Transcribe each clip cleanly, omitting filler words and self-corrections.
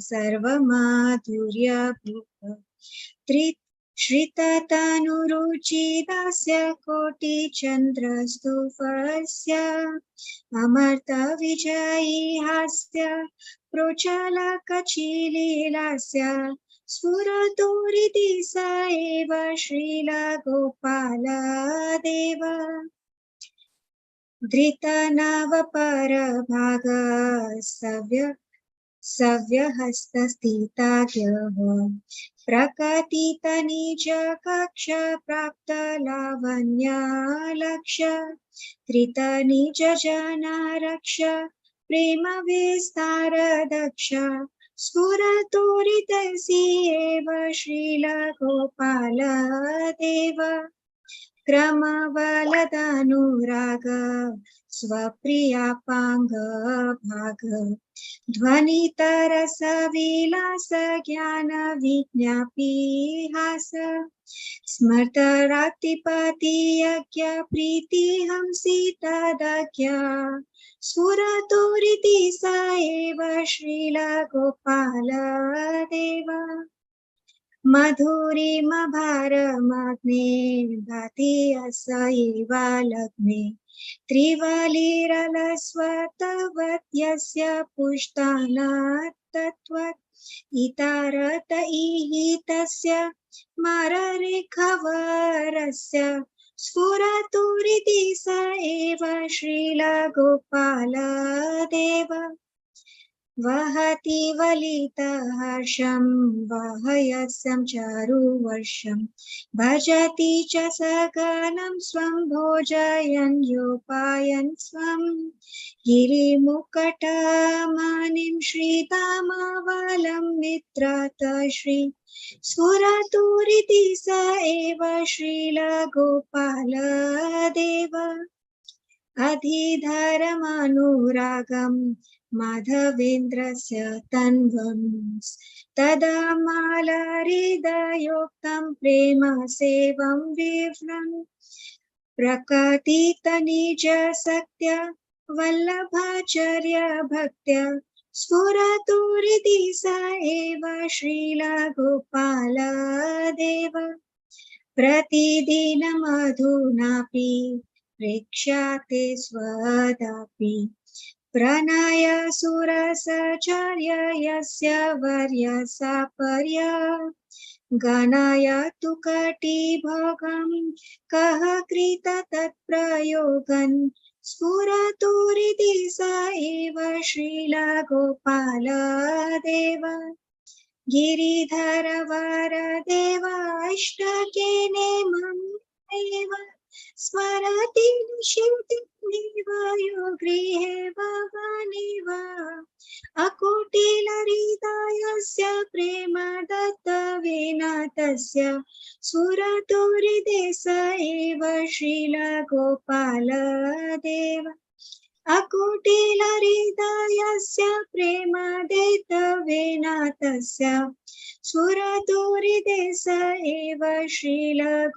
सर्वमाधुर्य श्रिततनुरुचिदास्य कोटिचन्द्रस्तुफस्य अमर्तविजयी हास्य प्रोच्चलकचिलीलास्य स्फुरतुरिति स एव श्रीलगोपालदेव धृतनवपरभागः सव्यहस्तस्थिताख्यः प्रकटितनिजकक्ष प्राप्तलावण्यालक्ष्य धृतनिजजनारक्ष प्रेमविस्तारदक्ष स्फुरतुरितसि एव श्रीलगोपालदेव क्रमबलदनुराग स्वप्रियापाङ्ग भाग ध्वनितरसविलास ज्ञान विज्ञापिहास स्मर्तराक्तिपतियज्ञ प्रीतिहंसि तदज्ञ स्फुरतुरिति स एव श्रीलगोपालदेव मधुरिमभारमग्ने भाति अस एव लग्ने त्रिवलिरलस्वतवत्यस्य पुष्टानात्तत्वत् इतारत ईहितस्य मररिखवरस्य स्फुरतुरिति स एव श्रीलगोपालदेव वहति वलितहर्षं वहयस्यं चारुवर्षं भजति च सगनं स्वं भोजयन् योपायन् स्वं गिरिमुकटमणिं श्रीधामवलम्बित्रात श्री स्फुरतुरिति स एव श्रीलगोपालदेव अधिधरमनुरागं माधवेन्द्रस्य तन्वं तदा मालहृदयोक्तं प्रेम सेवं विव्रन् प्रकटितनिजसत्य वल्लभाचर्य भक्त्या स्फुरतुरिति स एव श्रीलगोपालदेव प्रतिदिनमधुनापि प्रेक्ष्यते स्वदापि प्रणय सुरसचर्य यस्य वर्यसापर्य गणाय तु कटिभोगं कः कृत तत्प्रयोगन् स्फुरतुरिति स एव श्रीलगोपालदेव गिरिधरवरदेव अष्टकेने ममेव स्मरति निशितिनिव यो गृहे भवनिव अकुटिलहृदयस्य प्रेम दत्तविनाथस्य स्फुरतुरिति स एव श्रीलगोपालदेव अकुटिलहृदयस्य प्रेम दत्तविनाथस्य स्फुरतुरिति स एव श्रीलगोपालदेव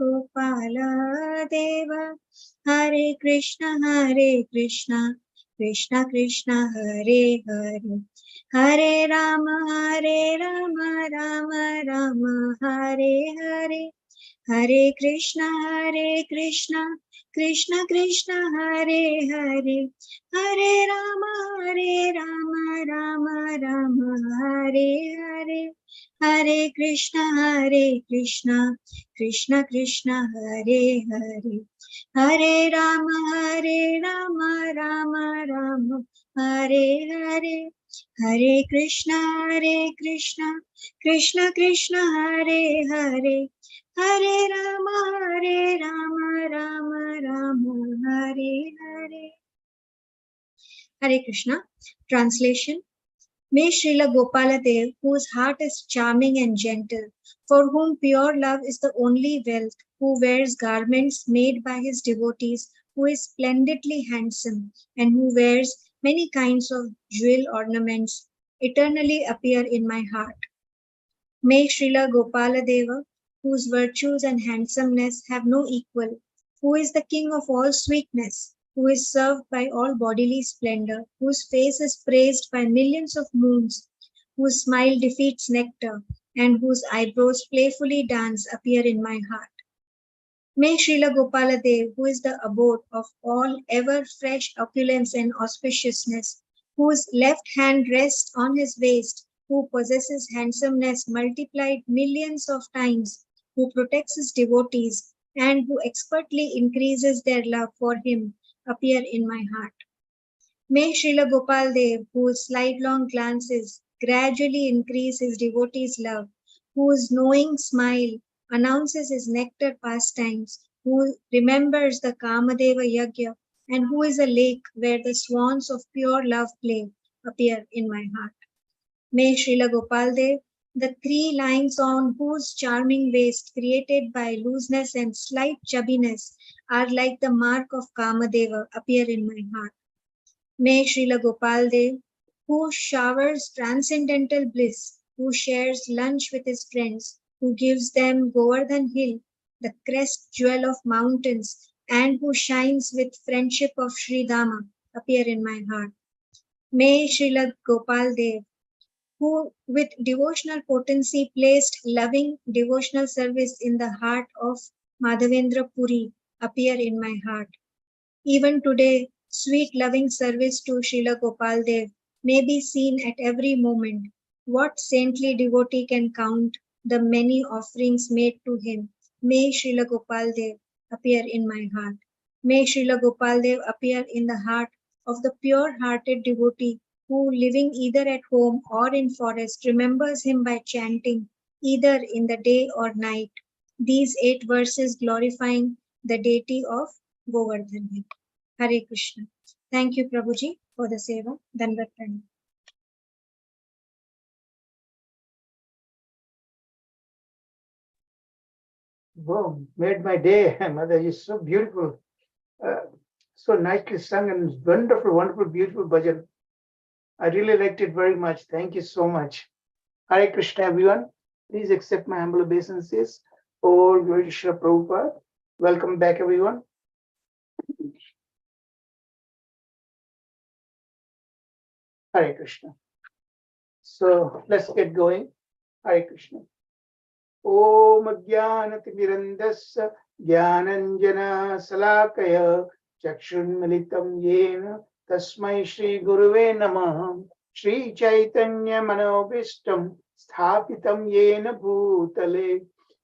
हरे Krishna Krishna Krishna Hare Hare Hare Ram Ram Ram Hare Hare Hare Krishna Krishna Krishna Hare Hare Hare Ram Ram Hare Hare Hare Krishna Krishna Krishna Hare Hare Hare Ram Ram Hare Hare Hare Krishna Krishna Krishna Hare Hare Hare Ram Ram Hare Hare. Hare Krishna. Translation. May Srila Gopaladev, whose heart is charming and gentle, for whom pure love is the only wealth, who wears garments made by his devotees, who is splendidly handsome, and who wears many kinds of jewel ornaments, eternally appear in my heart. May Srila Gopaladeva, whose virtues and handsomeness have no equal, who is the king of all sweetness, who is served by all bodily splendor, whose face is praised by millions of moons, whose smile defeats nectar, and whose eyebrows playfully dance, appear in my heart. May Srila Gopaladev, who is the abode of all ever fresh opulence and auspiciousness, whose left hand rests on his waist, who possesses handsomeness multiplied millions of times, who protects his devotees, and who expertly increases their love for him, appear in my heart. May Srila Gopal Dev, whose sidelong glances gradually increase his devotees' love, whose knowing smile announces his nectar pastimes, who remembers the Kamadeva Yagya, and who is a lake where the swans of pure love play, appear in my heart. May Srila Gopal Dev, the three lines on whose charming waist, created by looseness and slight chubbiness, are like the mark of Kamadeva, appear in my heart. May Srila Gopal Dev, who showers transcendental bliss, who shares lunch with his friends, who gives them Govardhan Hill, the crest jewel of mountains, and who shines with friendship of Sri Dama, appear in my heart. May Srila Gopal Dev, who with devotional potency placed loving devotional service in the heart of Madhavendra Puri, appear in my heart. Even today, sweet loving service to Srila Gopal Dev may be seen at every moment. What saintly devotee can count the many offerings made to him? May Srila Gopal Dev appear in my heart. May Srila Gopal Dev appear in the heart of the pure-hearted devotee who, living either at home or in forest, remembers him by chanting either in the day or night these 8 verses glorifying the deity of Govardhan. Hare Krishna. Thank you, Prabhuji, for the seva. Dandavat Pranam. Wow, made my day, Mother. You're so beautiful. So nicely sung and wonderful, wonderful, beautiful bhajan. I really liked it very much. Thank you so much. Hare Krishna, everyone. Please accept my humble obeisances. All glory to Srila Prabhupada. Welcome back, everyone. Hare Krishna. So let's get going. Hare Krishna. Om Jnanatimirandasya Jnananjana Salakaya Chakshunmilitam Yena Tasmai Shri Guruve Namah Shri Chaitanya Manobishtam Sthapitam Yena Bhutale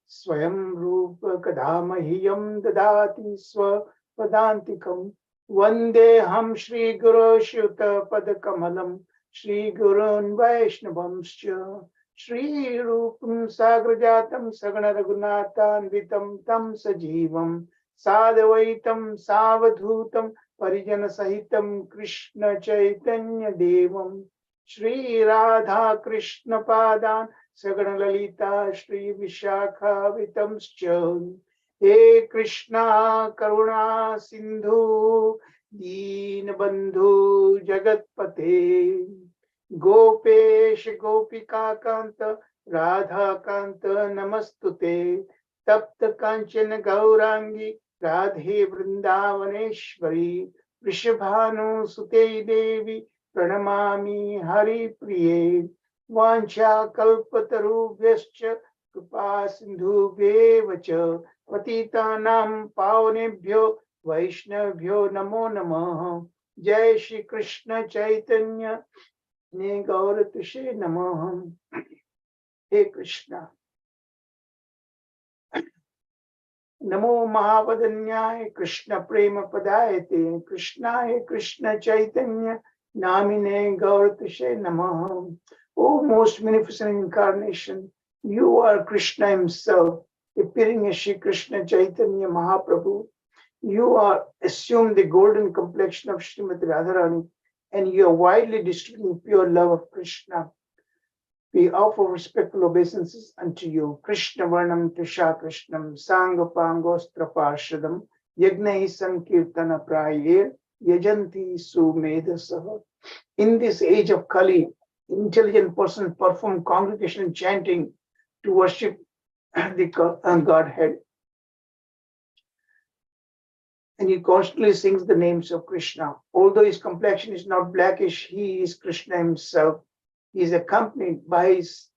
Swayam Rupa Kadamahyam Dadati Swa Padantikam Vandeham Shri Guru Shuta Padakamalam Shri Gurun Vaishnavamscha Shri Rupam Sagrajatam Sagana Raghunathanvitam Tam Sajivam Sadavaitam Savadhutam Parijana Sahitam Krishna Chaitanya Devam Shri Radha Krishna Padan Sagana Lalita Shri Vishakha Vitamscha He Krishna Karuna Sindhu Deenabandhu Jagatpate Gopesh Gopika Kanta Radha Kanta Namastute Tapta Kanchana Gaurangi Radhe Vrindavaneshwari Vrishabhanu Sute Devi Pranamami Hari Priye Vancha Kalpatarubhyascha Kripa Sindhu Vevacha Patitanam Pavanebhyo Vaishnavyo Namo Namaha Jai Shri Krishna Chaitanya Ne Gaura Tushe Namaham. Hey Krishna. Namo Mahavadanyaya Krishna Prema Padayate Krishnaye Krishna Chaitanya Namine Gaura Tushe Namaham. O most magnificent incarnation, you are Krishna himself, appearing as Shri Krishna Chaitanya Mahaprabhu. You are assumed the golden complexion of Srimati Radharani, and you are widely distributing pure love of Krishna. We offer respectful obeisances unto you. Krishna Varnam Tisha Krishnam Sanga Pangostra Parshadam Yagnahi Sankirtana Prayer Yajanti Sumedasah. In this age of Kali, intelligent persons perform congregation chanting to worship the Godhead. And he constantly sings the names of Krishna. Although his complexion is not blackish, he is Krishna himself. He is accompanied by his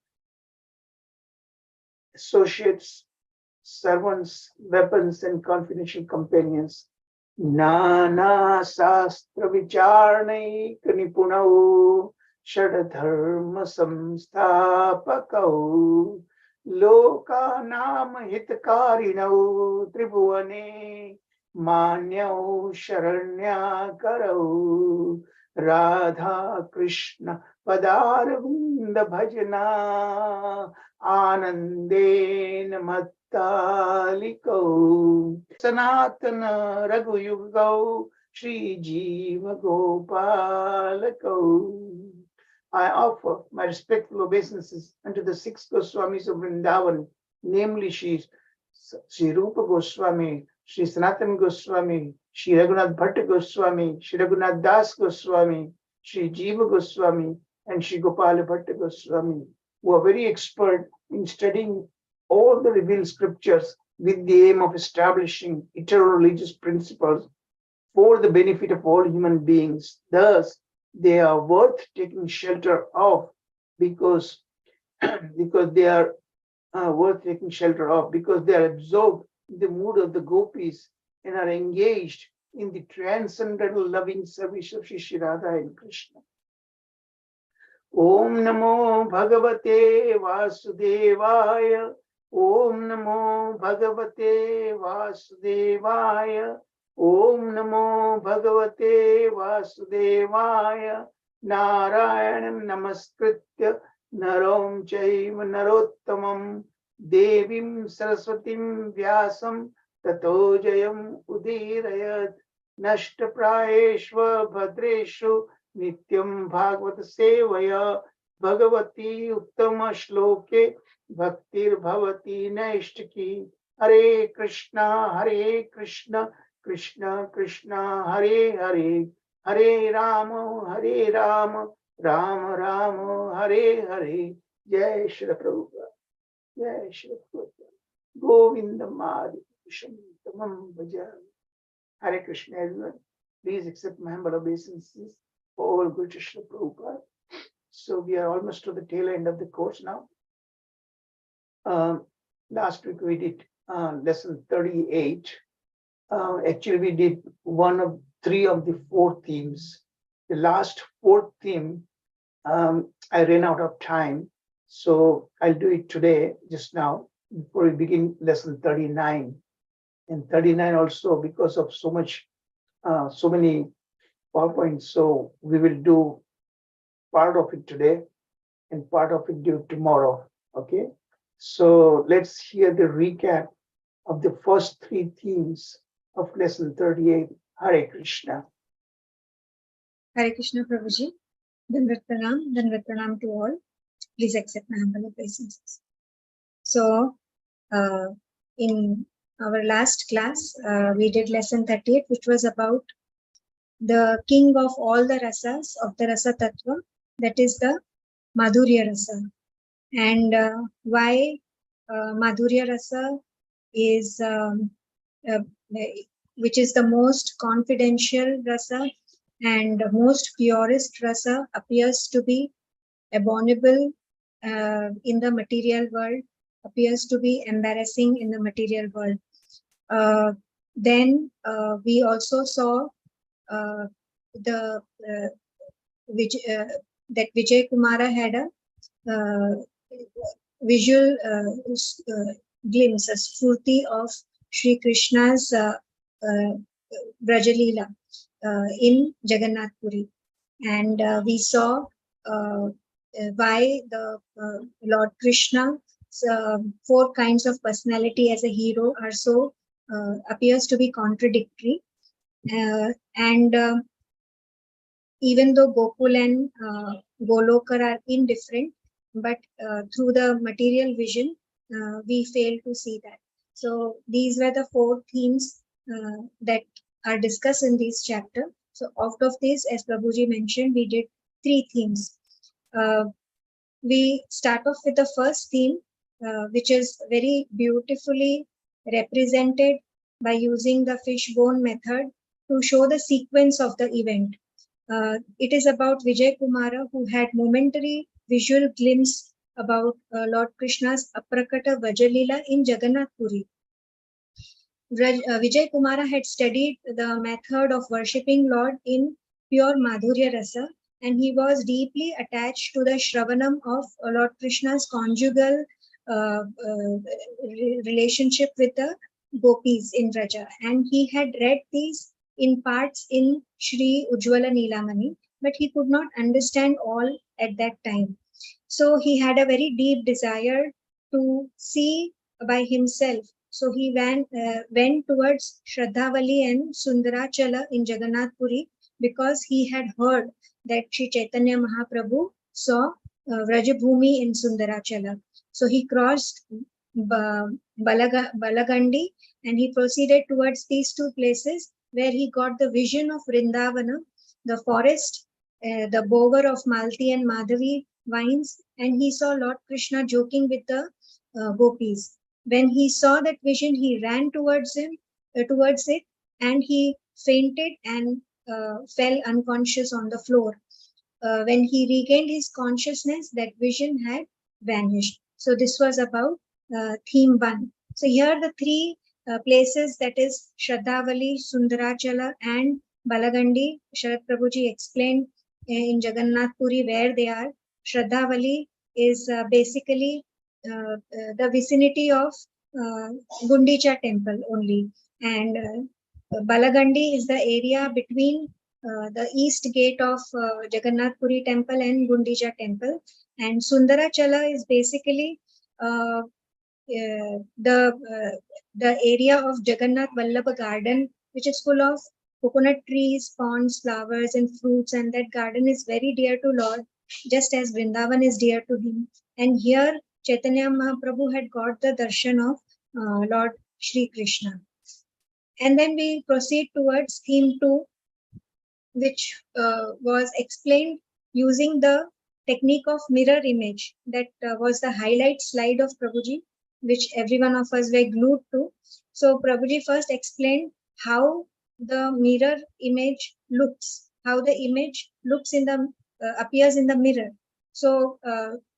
associates, servants, weapons, and confidential companions. Nana Sastra Vicharnaik Nipunau Shadadharma Samstapakau Loka Nam Hitkarinau Tribhuane Manyau Sharanya Karau Radha Krishna Padarvinda Bhajana Anandena Mattaliko Sanatana Raghuyugau Shri Jiva Gopalako. I offer my respectful obeisances unto the six Goswamis of Vrindavan, namely Shri Rupa Goswami, Shri Sanatana Goswami, Shri Raghunath Bhatta Goswami, Shri Raghunath Das Goswami, Shri Jiva Goswami, and Shri Gopala Bhatta Goswami, who are very expert in studying all the revealed scriptures with the aim of establishing eternal religious principles for the benefit of all human beings. Thus, they are worth taking shelter of because they are worth taking shelter of because they are absorbed in the mood of the gopis and are engaged in the transcendental loving service of Shri Radha and Krishna. Om Namo Bhagavate Vasudevaya. Om Namo Bhagavate Vasudevaya. Om Namo Bhagavate Vasudevaya. Narayanam Namaskritya Narom Chaiva Narottamam Devim Saraswatim Vyasam Tato Jayam Udirayat Nashtaprayeshva Bhadreshu Nityam Bhagavata Sevaya Bhagavati Uttama Shloke Bhaktir Bhavati Naishtaki. Hare Krishna Krishna Krishna Hare Hare, Hare Rama Rama Rama Hare Hare. Jai Shri Prabhupada, Jai Shri Prabhupada. Govinda Madi Tamam Bhajan. Hare Krishna, everyone. Please accept my humble obeisances for all good to Shri Prabhupada. So we are almost to the tail end of the course now. Last week we did lesson 38. Actually, we did one of three of the four themes. The last fourth theme, I ran out of time, so I'll do it today, just now, before we begin lesson 39. And 39 also, because of so many PowerPoints, so we will do part of it today and part of it due tomorrow. Okay, so let's hear the recap of the first three themes of lesson 38. Hare Krishna. Hare Krishna, Prabhuji. Dandavat pranam to all. Please accept my humble obeisances. So, in our last class, we did lesson 38, which was about the king of all the rasas of the Rasa Tattva, that is the Madhurya Rasa. And why Madhurya Rasa is, which is the most confidential rasa and most purest rasa, appears to be abominable in the material world, appears to be embarrassing in the material world. Then we also saw that Vijay Kumara had a visual glimpse, a spurti of Sri Krishna's Brajalila in Jagannath Puri. And we saw why the Lord Krishna, four kinds of personality as a hero are so, appears to be contradictory. And even though Gokul and Golokar are indifferent, but through the material vision, we fail to see that. So these were the four themes that are discussed in this chapter. So out of this, as Prabhuji mentioned, we did three themes. We start off with the first theme, which is very beautifully represented by using the fishbone method to show the sequence of the event. It is about Vijay Kumara, who had momentary visual glimpse about Lord Krishna's Aprakata Vajalila in Jagannath Puri. Vijay Kumara had studied the method of worshipping Lord in pure Madhurya Rasa, and he was deeply attached to the Shravanam of Lord Krishna's conjugal relationship with the gopis in Vraja. And he had read these in parts in Sri Ujjwala Nilamani, but he could not understand all at that time. So he had a very deep desire to see by himself. So he went towards Shraddhavali and Sundarachala in Jagannath Puri because he had heard that Sri Chaitanya Mahaprabhu saw Vrajabhumi in Sundarachala. So he crossed Balagandi and he proceeded towards these two places where he got the vision of Vrindavana, the forest, the bower of Malti and Madhavi vines, and he saw Lord Krishna joking with the gopis. When he saw that vision, he ran towards it, and he fainted and fell unconscious on the floor. When he regained his consciousness, that vision had vanished. So this was about theme 1. So here are the 3 places, that is Shraddhavali, Sundarachala and Balagandi. Sharad Prabhuji explained in Jagannath Puri where they are. Shraddhavali is basically the vicinity of Gundicha temple only, and Balagandi is the area between the east gate of Jagannath Puri temple and Gundicha temple, and Sundarachala is basically the area of Jagannath Vallabha garden, which is full of coconut trees, ponds, flowers, and fruits, and that garden is very dear to Lord, just as Vrindavan is dear to him. And here Chaitanya Mahaprabhu had got the darshan of Lord Shri Krishna. And then we proceed towards theme 2, which was explained using the technique of mirror image. That was the highlight slide of Prabhuji, which every one of us were glued to. So Prabhuji first explained how the mirror image looks, how the image looks in the appears in the mirror. So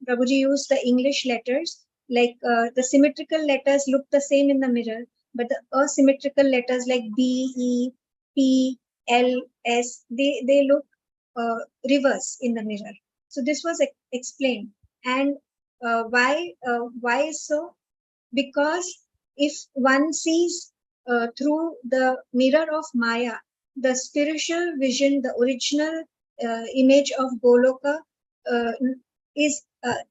Prabhuji used the English letters, like the symmetrical letters look the same in the mirror, but the asymmetrical letters like B, E, P, L, S, they look reverse in the mirror. So this was explained. And why is so? Because if one sees through the mirror of Maya, the spiritual vision, the original image of Goloka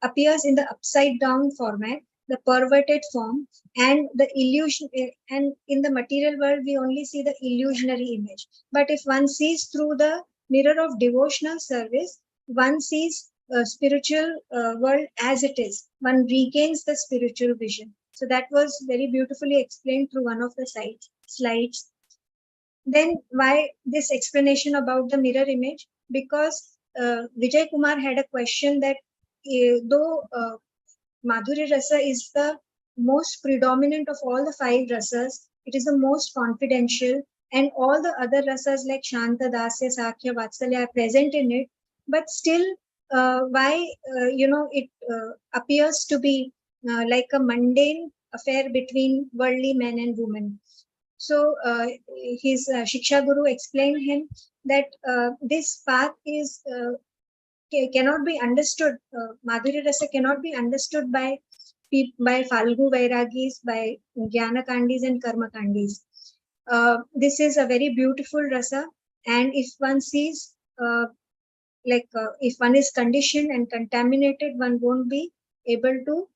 appears in the upside down format, the perverted form, and the illusion. And in the material world, we only see the illusionary image. But if one sees through the mirror of devotional service, one sees spiritual world as it is. One regains the spiritual vision. So that was very beautifully explained through one of the slides. Then why this explanation about the mirror image? Because Vijay Kumar had a question that though Madhurya Rasa is the most predominant of all the 5 rasas, it is the most confidential, and all the other rasas like Shanta, Dasya, Sakhya, Vatsalya are present in it, but still why it appears to be like a mundane affair between worldly men and women. So his Shiksha Guru explained him that this path is cannot be understood. Madhurya Rasa cannot be understood by Falgu Vairagis, by Jnana Kandis and Karma Kandis. This is a very beautiful rasa, and if one sees if one is conditioned and contaminated, one won't be able to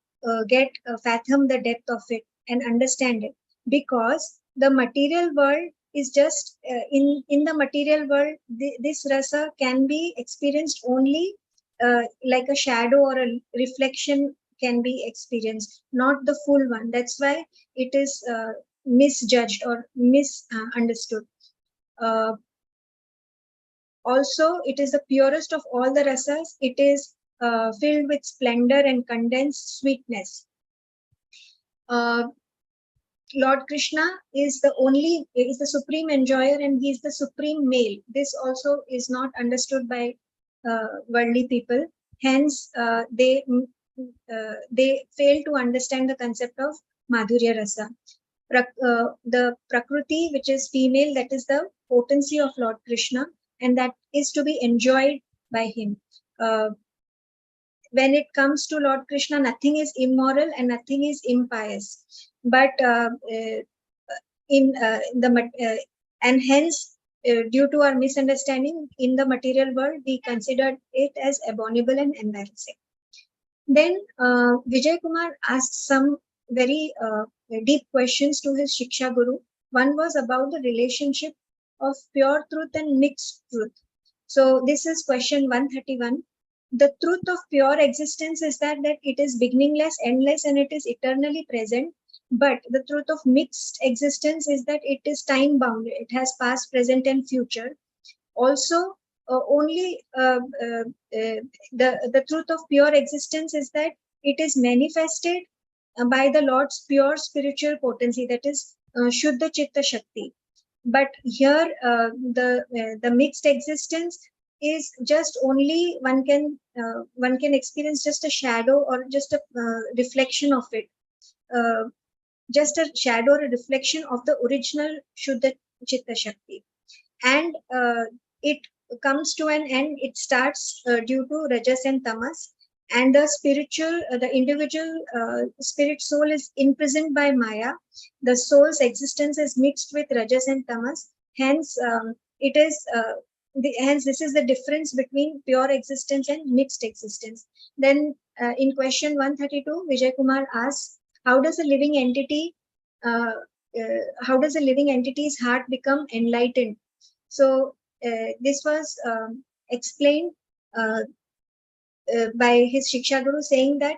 fathom the depth of it and understand it, because the material world is just in the material world, this rasa can be experienced only like a shadow or a reflection can be experienced, not the full one. That's why it is misjudged or misunderstood. Also, it is the purest of all the rasas. It is filled with splendor and condensed sweetness. Lord Krishna is the supreme enjoyer, and he is the supreme male. This also is not understood by worldly people. Hence, they fail to understand the concept of Madhurya Rasa. The Prakriti, which is female, that is the potency of Lord Krishna, and that is to be enjoyed by him. When it comes to Lord Krishna, nothing is immoral and nothing is impious. But and hence, due to our misunderstanding in the material world, we considered it as abominable and embarrassing. Then Vijay Kumar asked some very deep questions to his Shiksha Guru. One was about the relationship of pure truth and mixed truth. So this is question 131. The truth of pure existence is that it is beginningless, endless, and it is eternally present. But the truth of mixed existence is that it is time bound. It has past, present, and future. Also, only the truth of pure existence is that it is manifested by the Lord's pure spiritual potency, that is Shuddha Chitta Shakti. But here, the mixed existence is just only one can experience just a shadow or just a reflection of it, just a shadow or a reflection of the original Shuddha Chitta Shakti, and it comes to an end. It starts due to Rajas and Tamas, and the individual spirit soul is imprisoned by Maya. The soul's existence is mixed with Rajas and Tamas. Hence, hence this is the difference between pure existence and mixed existence. Then, in question 132, Vijay Kumar asks, how does a living entity how does a living entity's heart become enlightened? So this was explained by his Shiksha Guru, saying that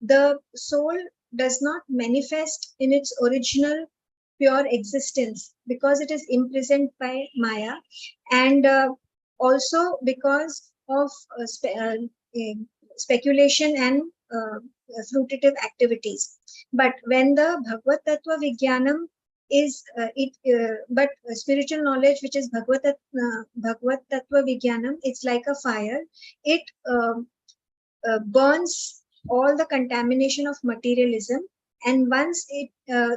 the soul does not manifest in its original pure existence because it is imprisoned by Maya, and also because of speculation and fruitative activities. But when the Bhagavad Tattva Vijnanam is but spiritual knowledge, which is Bhagavad Tattva Vijnanam, it's like a fire. It burns all the contamination of materialism, and once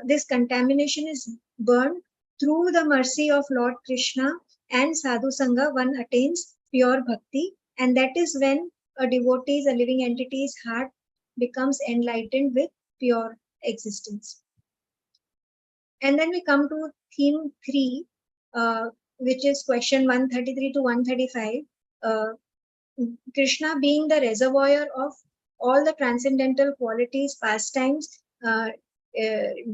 this contamination is burned, through the mercy of Lord Krishna and Sadhu Sangha, one attains pure bhakti, and that is when a living entity's heart becomes enlightened with pure existence. And then we come to theme 3, which is question 133 to 135. Krishna being the reservoir of all the transcendental qualities, pastimes,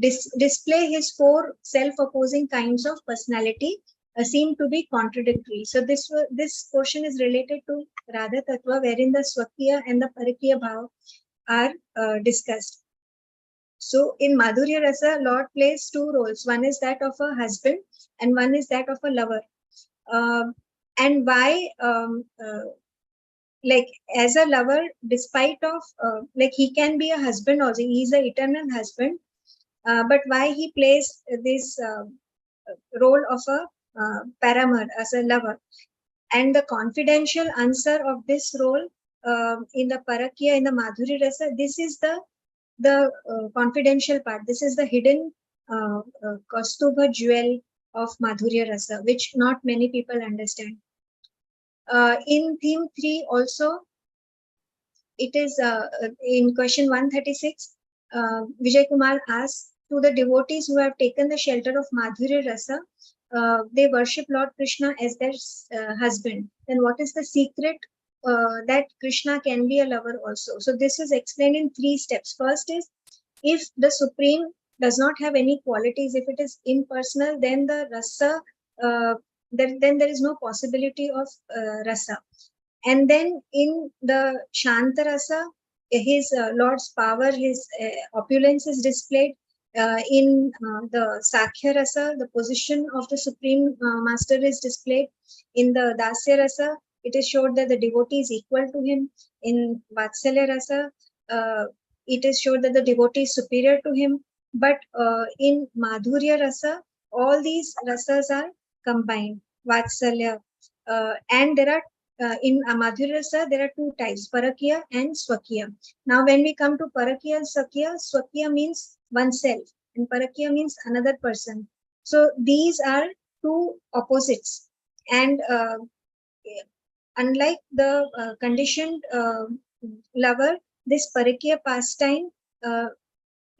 display his 4 self-opposing kinds of personality seem to be contradictory. So this portion is related to Radha Tattva, wherein the Swakiya and the Parakiya Bhav are discussed. So in Madhurya Rasa, Lord plays 2 roles. One is that of a husband and one is that of a lover. And why, like as a lover, despite of, like he can be a husband also, he is the eternal husband, but why he plays this role of a paramar as a lover? And the confidential answer of this role in the Parakya, in the Madhurya Rasa, this is the confidential part. This is the hidden Kaustubha jewel of Madhurya Rasa, which not many people understand. In theme 3 also, it is in question 136, Vijay Kumar asks, to the devotees who have taken the shelter of Madhurya Rasa, they worship Lord Krishna as their husband. Then what is the secret that Krishna can be a lover also? So this is explained in 3 steps. First is, if the Supreme does not have any qualities, if it is impersonal, then the rasa, then there is no possibility of rasa. And then in the Shanta Rasa, his Lord's power, his opulence is displayed. In the Sakhya Rasa, the position of the Supreme Master is displayed. In the Dasya Rasa, it is showed that the devotee is equal to him. In Vatsalya Rasa, it is showed that the devotee is superior to him. But in Madhurya Rasa, all these rasas are combined. Vatsalya. And there are in Madhurya Rasa, there are two types, Parakya and Swakya. Now, when we come to Parakya and Swakya, Swakya means oneself and Parakya means another person. So, these are two opposites. And unlike the conditioned lover, this Parakya pastime,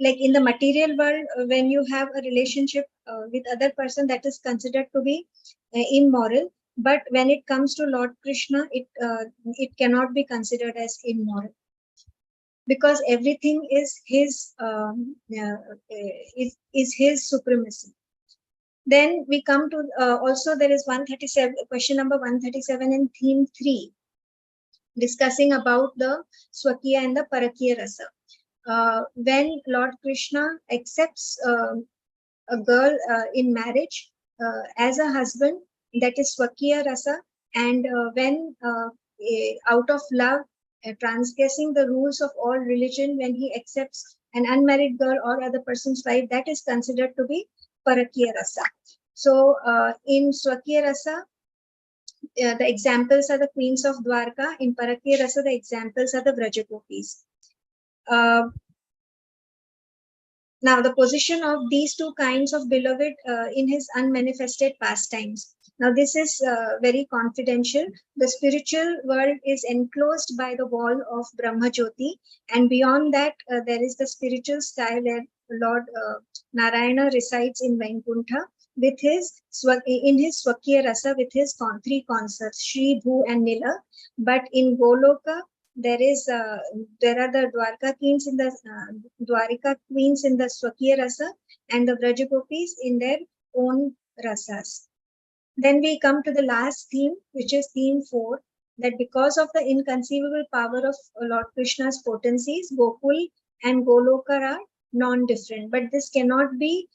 like in the material world, when you have a relationship with other person, that is considered to be immoral. But when it comes to Lord Krishna, it cannot be considered as immoral, because everything is his is his supremacy. Then we come to also there is 137, question number 137 in theme 3, discussing about the Swakya and the Parakya rasa. When Lord Krishna accepts a girl in marriage as a husband, that is Swakya rasa, and when out of love, transgressing the rules of all religion, when he accepts an unmarried girl or other person's wife, that is considered to be Parakya rasa. So in Swakya rasa, the examples are the queens of Dwarka. In Parakya rasa, the examples are the Vrajagopis. Now, the position of these two kinds of beloved in his unmanifested pastimes. Now, this is very confidential. The spiritual world is enclosed by the wall of Brahma Jyoti, and beyond that, there is the spiritual sky where Lord Narayana resides in Vaikuntha with his in his Swakya Rasa with his three consorts, Shri, Bhu, and Nila. But in Goloka, there are the Dwarka queens in the Dwarika queens in the Swakya Rasa and the Vrajagopis in their own rasas. Then we come to the last theme, which is theme 4, that because of the inconceivable power of Lord Krishna's potencies, Gokul and Goloka are non-different. But this cannot be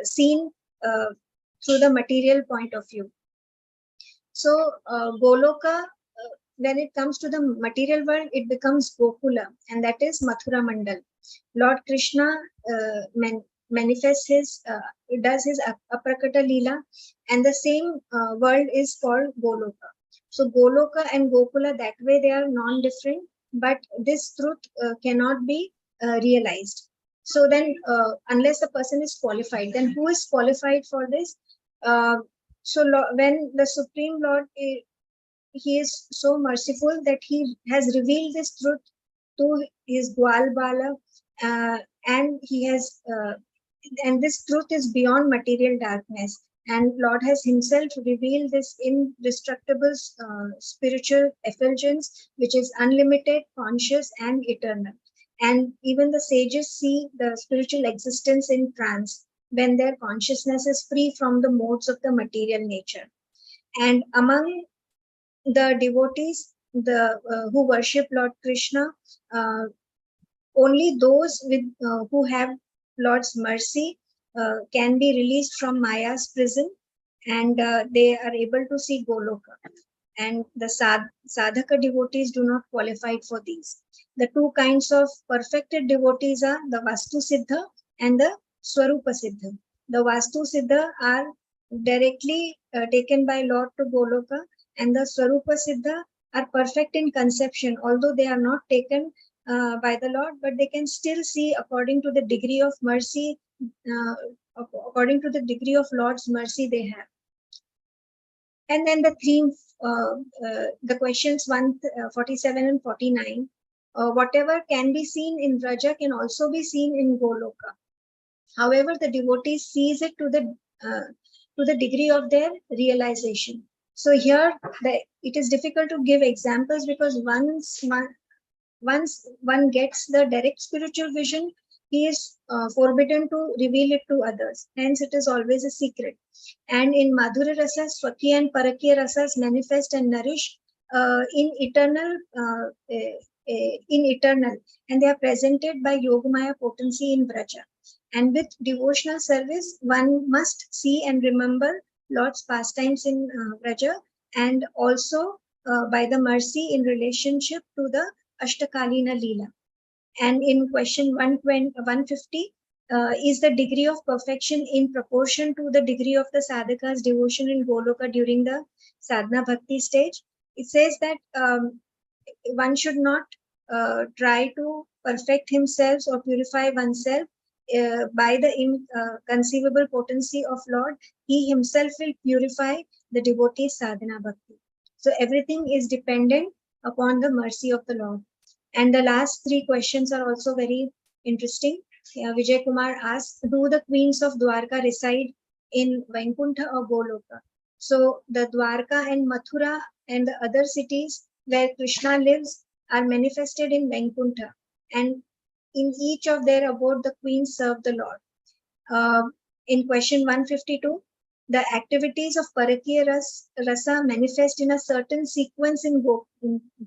seen through the material point of view. So Goloka, when it comes to the material world, it becomes Gokula, and that is Mathura Mandal. Lord Krishna manifests his, does his Aprakata Leela, and the same world is called Goloka. So Goloka and Gokula, that way they are non-different, but this truth cannot be realized. So then, unless the person is qualified, then who is qualified for this? So when the Supreme Lord, he is so merciful that he has revealed this truth to his Gwal Bala, and he has, and this truth is beyond material darkness. And Lord has himself revealed this indestructible spiritual effulgence, which is unlimited, conscious, and eternal. And even the sages see the spiritual existence in trance when their consciousness is free from the modes of the material nature. And among the devotees who worship Lord Krishna, only those who have Lord's mercy can be released from Maya's prison, and they are able to see Goloka. And the sadhaka devotees do not qualify for these. The two kinds of perfected devotees are the Vastu Siddha and the Swarupa Siddha. The Vastu Siddha are directly taken by Lord to Goloka, and the Swarupa Siddha are perfect in conception, although they are not taken by the Lord, but they can still see according to the degree of mercy, according to the degree of Lord's mercy they have. And then the theme, the questions 147 and 49, whatever can be seen in Vraja can also be seen in Goloka. However, the devotee sees it to the degree of their realization. So here, it is difficult to give examples, because once one gets the direct spiritual vision, he is forbidden to reveal it to others. Hence, it is always a secret. And in Madhurya Rasa, Swakya and Parakya Rasas manifest and nourish in eternal, and they are presented by Yogamaya potency in Vraja. And with devotional service, one must see and remember Lord's pastimes in Vraja, and also by the mercy in relationship to the Ashtakalina Leela. And in question 150, is the degree of perfection in proportion to the degree of the sadhaka's devotion in Goloka during the sadhana bhakti stage. It says that one should not try to perfect himself or purify oneself by the inconceivable potency of Lord. He himself will purify the devotee's sadhana bhakti. So everything is dependent upon the mercy of the Lord. And the last three questions are also very interesting. Vijay Kumar asks, do the queens of Dwarka reside in Vaikuntha or Goloka? So the Dwarka and Mathura and the other cities where Krishna lives are manifested in Vaikuntha. And in each of their abode, the queens serve the Lord. In question 152, the activities of Parakiya Rasa manifest in a certain sequence in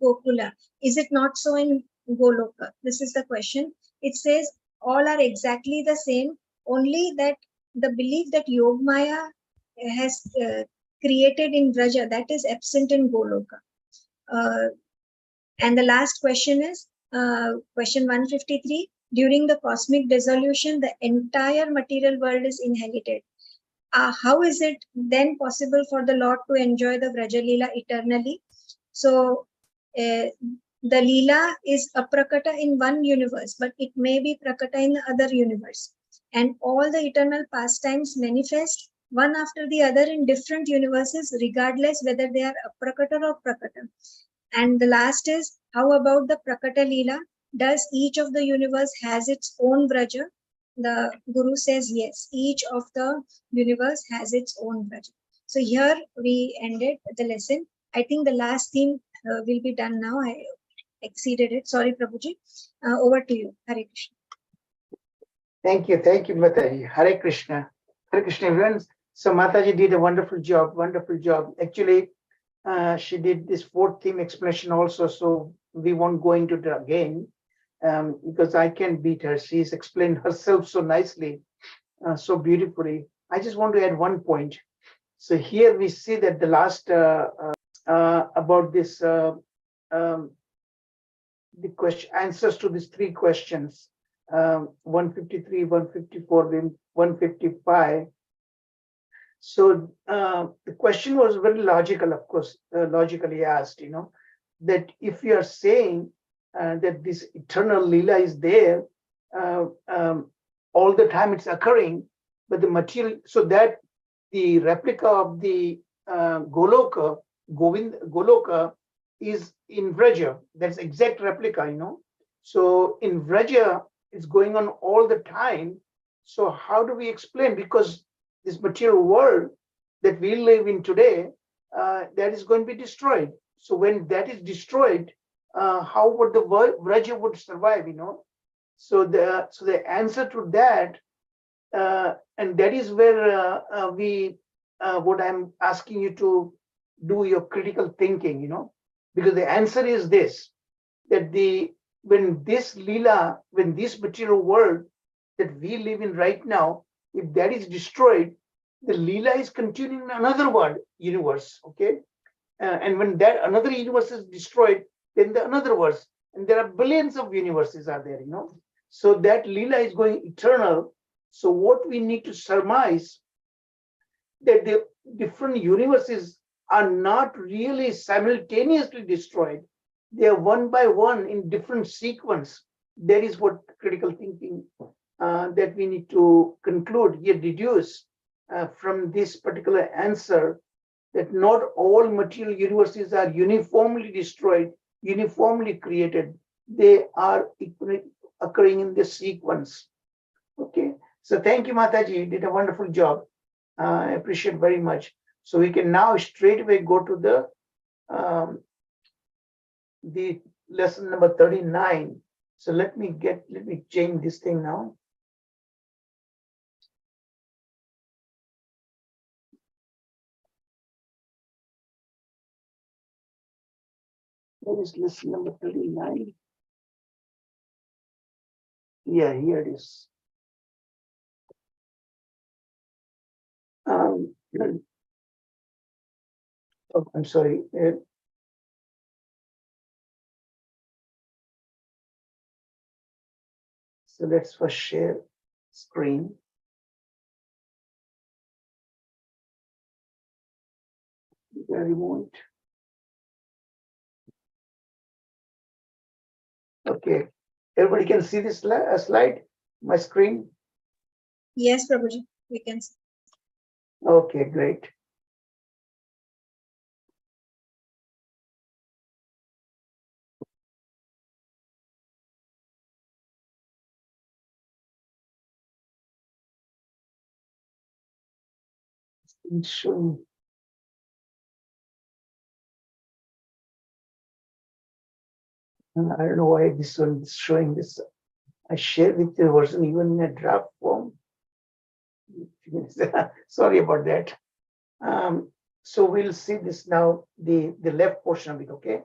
Gokula. Is it not so in Goloka? This is the question. It says all are exactly the same, only that the belief that Yogmaya has created in Vraja, that is absent in Goloka. And the last question is question 153. During the cosmic dissolution, the entire material world is inherited. How is it then possible for the Lord to enjoy the Vraja Leela eternally? So the Leela is aprakata in one universe, but it may be prakata in the other universe. And all the eternal pastimes manifest one after the other in different universes, regardless whether they are aprakata or prakata. And the last is, how about the prakata Leela? Does each of the universe has its own Vraja? The Guru says yes, each of the universe has its own Vraja. So here we ended the lesson. I think the last theme will be done now. I exceeded it. Sorry, Prabhuji. Over to you. Hare Krishna. Thank you, Mataji. Hare Krishna. Hare Krishna, everyone. So Mataji did a wonderful job, Actually, she did this fourth theme explanation also, so we won't go into it again. Because I can beat her. She's explained herself so nicely, so beautifully. I just want to add one point. So here we see that the last about this the question answers to these three questions, 153, 154, 155. So the question was very logical, of course, logically asked, that if you are saying that this eternal Leela is there, all the time it's occurring, but the material, so that the replica of the Goloka is in Vraja. That's exact replica, So in Vraja, it's going on all the time. So how do we explain? Because this material world that we live in today, that is going to be destroyed. So when that is destroyed, how would the Vraja would survive, So the answer to that, and that is where what I'm asking you to do your critical thinking, because the answer is this, that when this Leela, when this material world that we live in right now, if that is destroyed, the Leela is continuing in another universe, okay? And when that another universe is destroyed, then the another verse, and there are billions of universes are there, So that Leela is going eternal. So what we need to surmise, that the different universes are not really simultaneously destroyed. They are one by one in different sequence. That is what critical thinking that we need to conclude here, deduce from this particular answer, that not all material universes are uniformly destroyed, uniformly created. They are occurring in this sequence. Okay, so thank you, Mataji. You did a wonderful job. I appreciate very much. So we can now straight away go to the lesson number 39. So let me change this thing now. What is lesson number 39? Yeah, here it is. Oh, I'm sorry. So let's first share screen. remove it. Okay, everybody can see this slide, my screen? Yes, Prabhuji, we can see. Okay, great. It's showing. I don't know why this one is showing this. I shared with the version even in a draft form. Sorry about that. So we'll see this now, the left portion of it, okay?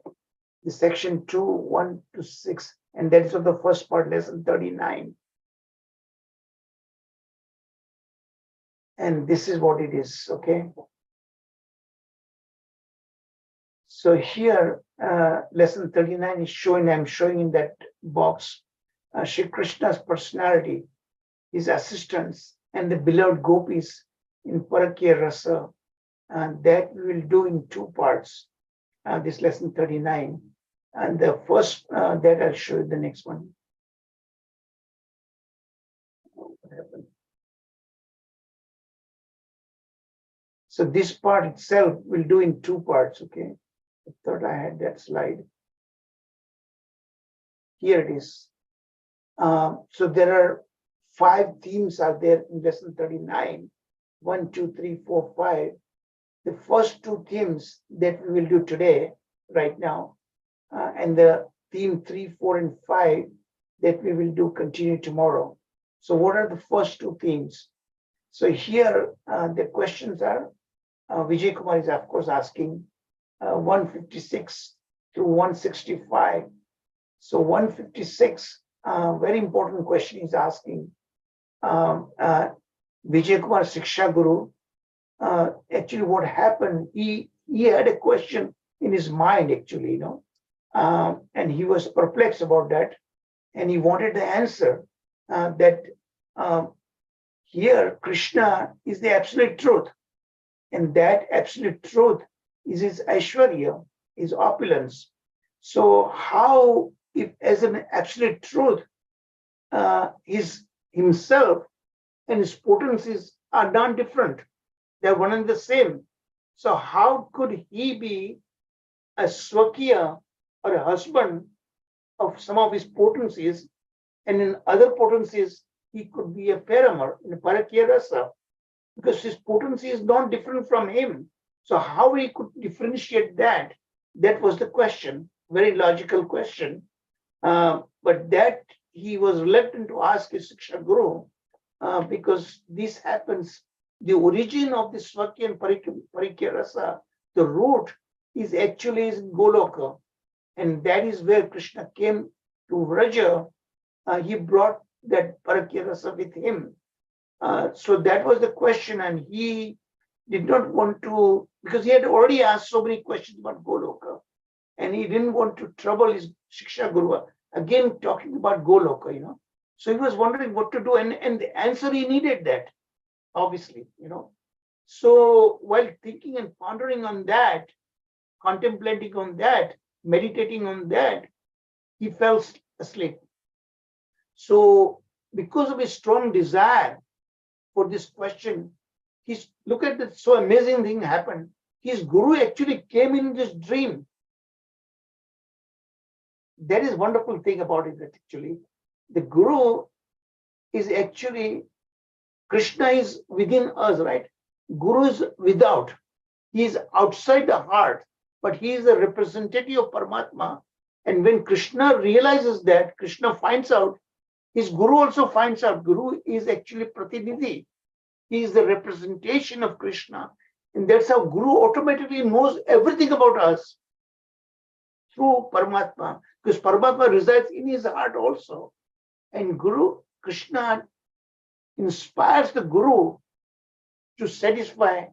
The section 2, 1 to 6, and that is of the first part, lesson 39. And this is what it is, okay? So here, lesson 39 is showing, I'm showing in that box, Shri Krishna's personality, his assistants, and the beloved gopis in Parakya Rasa. That we will do in 2 parts, this lesson 39. And the first, that I'll show you the next one. What happened? So this part itself we'll do in 2 parts, okay? I thought I had that slide. Here it is. So there are 5 themes are there in lesson 39. 1, 2, 3, 4, 5. The first 2 themes that we will do today, right now, and the theme 3, 4, and 5 that we will do continue tomorrow. So what are the first 2 themes? So here the questions are, Vijay Kumar is of course asking 156 through 165. So 156, very important question is asking. Vijay Kumar Shiksha Guru, actually what happened, he had a question in his mind actually, you know, and he was perplexed about that, and he wanted the answer that here Krishna is the absolute truth, and that absolute truth is his Aishwarya, his opulence. So how, if as an absolute truth, his himself and his potencies are non-different, they're one and the same. So how could he be a Swakiya or a husband of some of his potencies, and in other potencies he could be a Paramar in a Parakya Rasa, because his potency is not different from him. So how he could differentiate that? That was the question, very logical question. But that he was reluctant to ask his Shiksha Guru, because this happens, the origin of the Swakya and Parikya Rasa, the root is actually in Goloka. And that is where Krishna came to Vraja. He brought that Parakya Rasa with him. So that was the question, and he did not want to, because he had already asked so many questions about Goloka, and he didn't want to trouble his Shiksha Guru again talking about Goloka, you know. So he was wondering what to do, and the answer he needed that, obviously, you know. So while thinking and pondering on that, contemplating on that, meditating on that, he fell asleep. So because of his strong desire for this question, look at that, so amazing thing happened. His guru actually came in this dream. That is wonderful thing about it, that actually the guru is actually, Krishna is within us, right? Guru is without. He is outside the heart, but he is a representative of Paramatma. And when Krishna realizes that, Krishna finds out, his guru also finds out, guru is actually Pratinidhi. He is the representation of Krishna. And that's how guru automatically knows everything about us through Paramatma, because Paramatma resides in his heart also. And Guru, Krishna inspires the guru to satisfy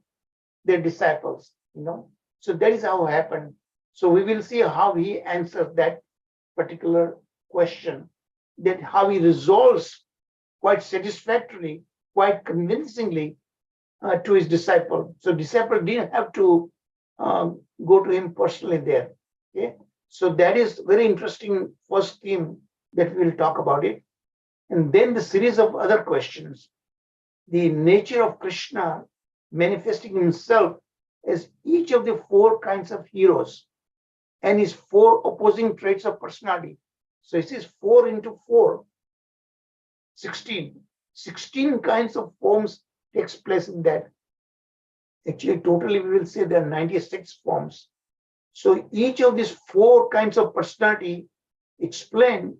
their disciples, you know. So that is how it happened. So we will see how he answers that particular question, that how he resolves quite satisfactorily, quite convincingly to his disciple. So disciple didn't have to go to him personally there. Okay, so that is very interesting first theme that we will talk about it, and then the series of other questions. The nature of Krishna manifesting himself as each of the four kinds of heroes and his four opposing traits of personality. So it is 4 into 4, 16. 16 kinds of forms takes place in that. Actually, totally we will say there are 96 forms. So each of these four kinds of personality explained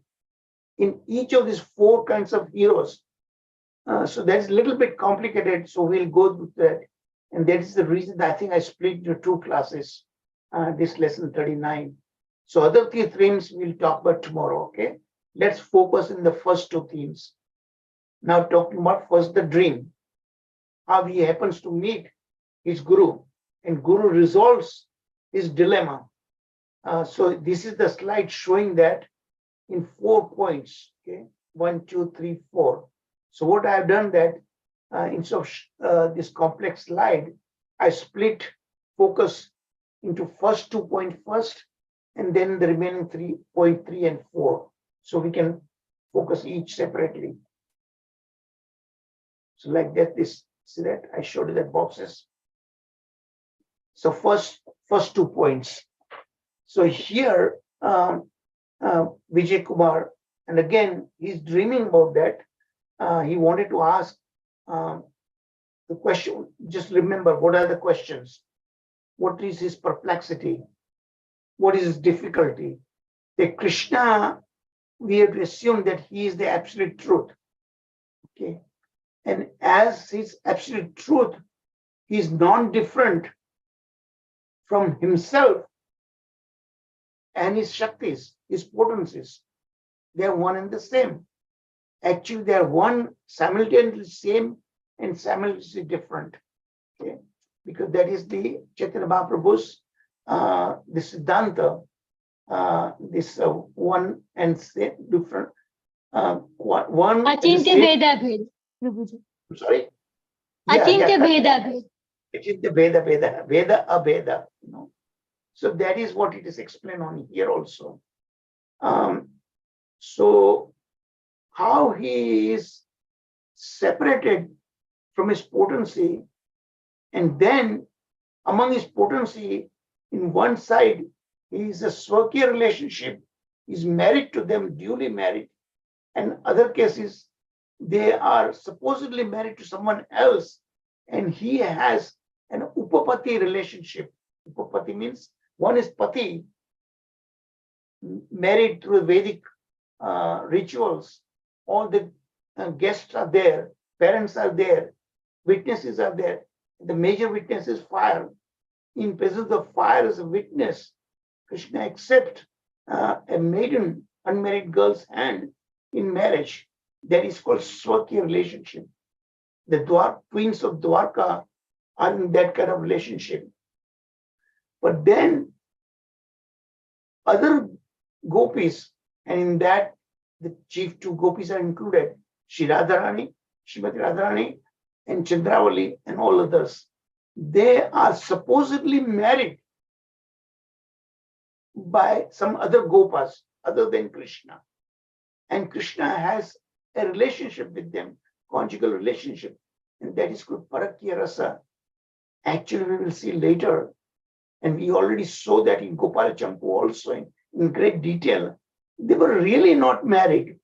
in each of these four kinds of heroes. So that's a little bit complicated. So we'll go with that. And that is the reason I think I split into 2 classes, this lesson 39. So other 3 themes we'll talk about tomorrow, okay? Let's focus in the first 2 themes. Now talking about first the dream, how he happens to meet his guru, and guru resolves his dilemma. So this is the slide showing that in 4 points, okay? 1, 2, 3, 4. So what I have done that instead of this complex slide, I split focus into first 2 points first, and then the remaining 3.3 and 4. So we can focus each separately. So like that, this, see that I showed you that boxes. So first 2 points. So here, Vijay Kumar, and again, he's dreaming about that. He wanted to ask the question, just remember, what are the questions? What is his perplexity? What is his difficulty? The Krishna, we have to assume that he is the absolute truth. Okay. And as his absolute truth, he is non-different from himself and his Shaktis, his potencies. They are one and the same. Actually, they are one, simultaneously same and simultaneously different. Okay? Because that is the Chaitanya Mahaprabhu's this Siddhanta, this one and same, different. One. Achintya Veda Bhed, Prabhuji. I'm sorry? Achintya Veda Bhed. Achintya Veda, Veda Abheda. You know? So that is what it is explained on here also. So how he is separated from his potency, and then among his potency, in one side, he is a Swakiya relationship, he's married to them, duly married, and other cases, they are supposedly married to someone else, and he has an Upapati relationship. Upapati means one is Pati, married through Vedic rituals. All the guests are there, parents are there, witnesses are there. The major witness is fire. In presence of fire as a witness, Krishna accepts a maiden, unmarried girl's hand in marriage. That is called Swakiya relationship. The queens of Dwarka are in that kind of relationship. But then other gopis, and in that the chief 2 gopis are included, Shri Radharani, Srimati Radharani, and Chandravali, and all others. They are supposedly married by some other gopas other than Krishna. And Krishna has a relationship with them, conjugal relationship, and that is called Parakya Rasa. Actually, we will see later, and we already saw that in Gopala Champu also in great detail. They were really not married.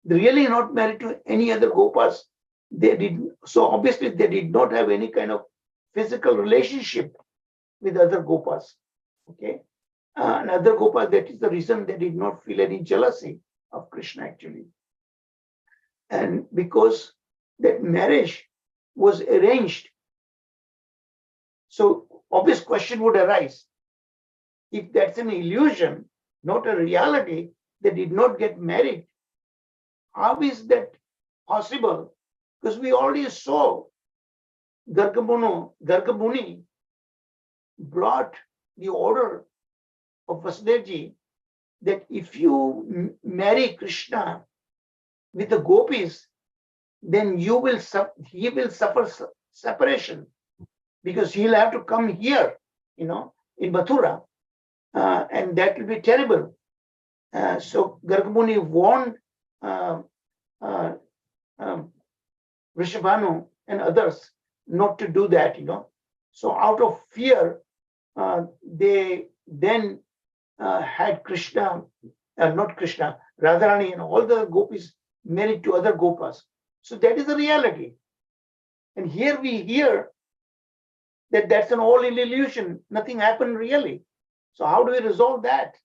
Really not married to any other gopas. They did so obviously they did not have any kind of physical relationship with other gopas. Okay, and other gopas, that is the reason they did not feel any jealousy of Krishna actually. And because that marriage was arranged, so obvious question would arise: if that's an illusion, not a reality, they did not get married, how is that possible? Because we already saw Gargamuni brought the order of Vasudevji that if you marry Krishna with the gopis, then he will suffer separation, because he'll have to come here in Mathura, and that will be terrible. So Garg Muni warned Vrishabhanu and others not to do that, So out of fear, they then had Krishna, not Krishna, Radharani and all the gopis married to other gopas. So that is the reality. And here we hear that that's an all illusion. Nothing happened really. So how do we resolve that?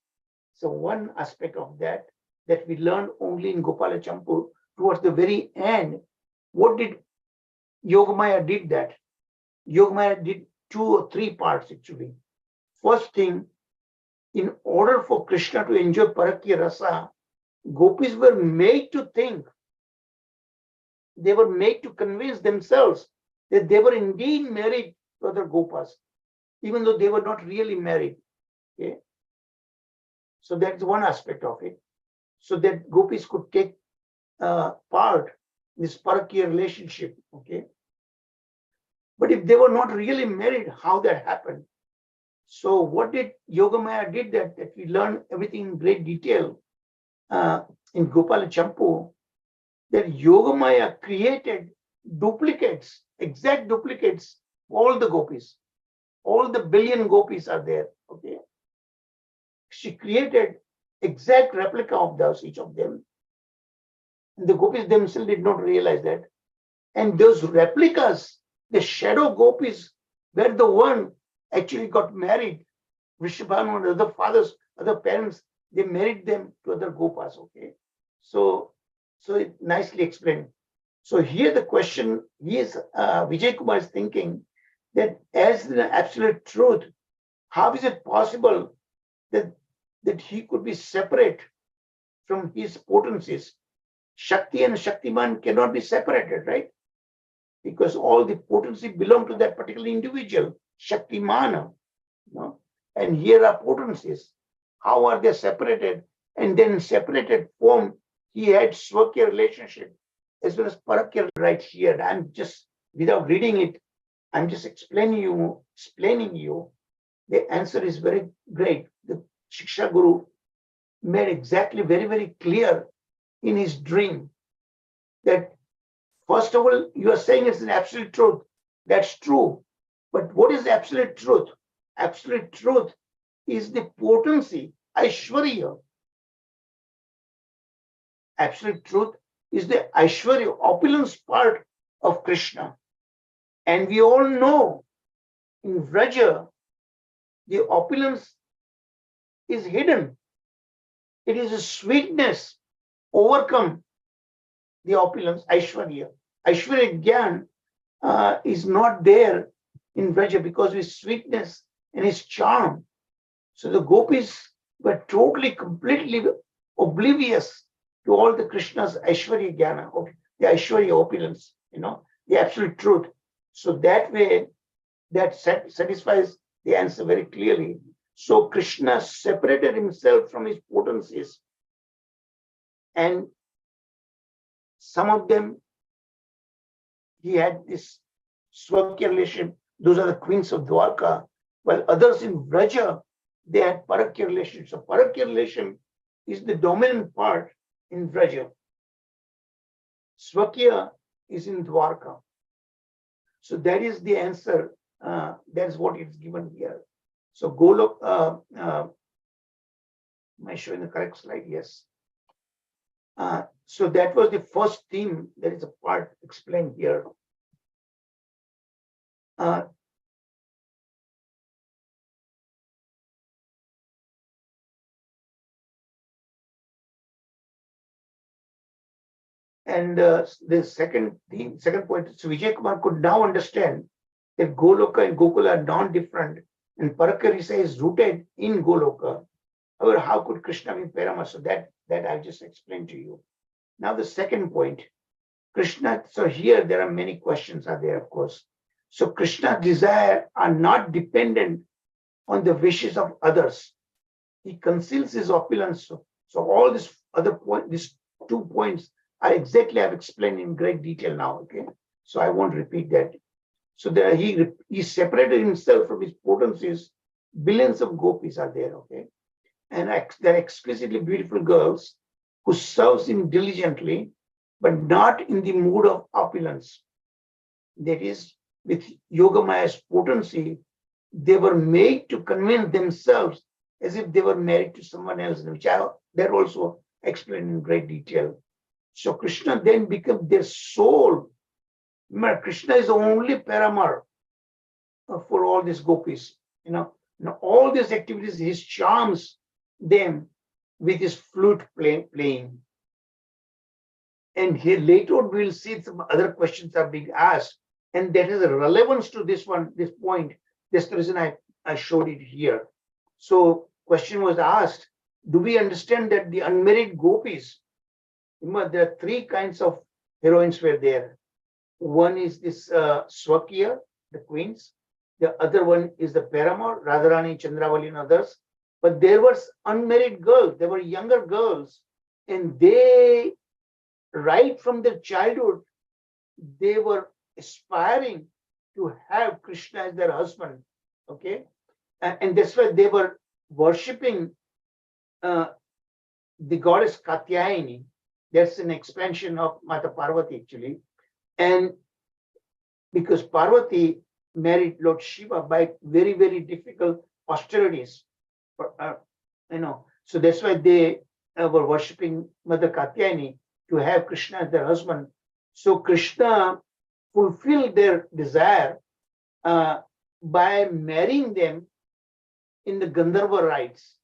So one aspect of that we learned only in Gopala Champu towards the very end. What did Yogamaya did that? Yogamaya did 2 or 3 parts actually. First thing, in order for Krishna to enjoy Parakya Rasa, gopis were made to think. They were made to convince themselves that they were indeed married to other gopas, even though they were not really married. Okay. So that's one aspect of it. So that gopis could take part in this Parakya relationship. Okay. But if they were not really married, how that happened? So what did Yogamaya did that we learned everything in great detail in Gopala Champu, that Yogamaya created duplicates, exact duplicates, all the gopis. All the billion gopis are there. Okay. She created exact replica of those, each of them. And the gopis themselves did not realize that. And those replicas, the shadow gopis, were the one actually got married. Vrishabhanu and other fathers, other parents, they married them to other gopas. Okay. So it nicely explained. So here the question is, Vijay Kumar is thinking that as the absolute truth, how is it possible that he could be separate from his potencies? Shakti and Shaktiman cannot be separated, right? Because all the potency belong to that particular individual, Shaktimana. And here are potencies. How are they separated? And then separated form, he had Swakya relationship as well as Parakya right here. I'm just, without reading it, I'm just explaining you. The answer is very great. The Shiksha Guru made exactly very, very clear in his dream that first of all, you are saying it's an absolute truth. That's true. But what is the absolute truth? Absolute truth is the potency, Aishwarya. Absolute truth is the Aishwarya, opulence part of Krishna. And we all know in Vraja, the opulence is hidden. It is a sweetness overcome the opulence, Aishwarya. Aishwarya Gyan is not there in Vraja because of his sweetness and his charm. So the gopis were totally, completely oblivious to all the Krishna's Aishwarya Gyana, the Aishwarya opulence, the absolute truth. So that way, that satisfies the answer very clearly. So Krishna separated himself from his potencies. And some of them, he had this Swakya relationship. Those are the queens of Dwarka. While others in Vraja, they had Parakya relationship. So Parakya relation is the dominant part in Vraja. Swakya is in Dwarka. So that is the answer. That's what is given here. So Golok, am I showing the correct slide? Yes. So that was the first theme. That is a part explained here. And the second point, so Vijay Kumar could now understand that Goloka and Gokula are non-different, and Parakarisa is rooted in Goloka. However, how could Krishna be Parama? So that I just explained to you. Now the second point, Krishna. So here there are many questions are there, of course. So Krishna's desire are not dependent on the wishes of others. He conceals his opulence. So all this other point, these 2 points are exactly I've explained in great detail now. Okay, so I won't repeat that. So there he separated himself from his potencies Billions of gopis are there, okay? And they're exquisitely beautiful girls who serves him diligently, but not in the mood of opulence. That is, with Yogamaya's potency, they were made to convince themselves as if they were married to someone else, which they're also explained in great detail. So Krishna then becomes their soul. Remember, Krishna is the only paramar for all these gopis. Now all these activities, his charms them with his flute playing. And here later on we'll see some other questions are being asked, and that has a relevance to this point. That's the reason I showed it here. So question was asked, do we understand that the unmarried gopis, remember there are three kinds of heroines were there. One is this Swakiya, the queens. The other one is the Paramore, Radharani, Chandravali, and others. But there were unmarried girls, there were younger girls, and they, right from their childhood, they were aspiring to have Krishna as their husband. Okay, and that's why they were worshipping the goddess Katyayani. That's an expansion of Mata Parvati actually, and because Parvati married Lord Shiva by very, very difficult austerities, so that's why they were worshipping Mother Katyayani to have Krishna as their husband. So Krishna fulfilled their desire by marrying them in the Gandharva rites.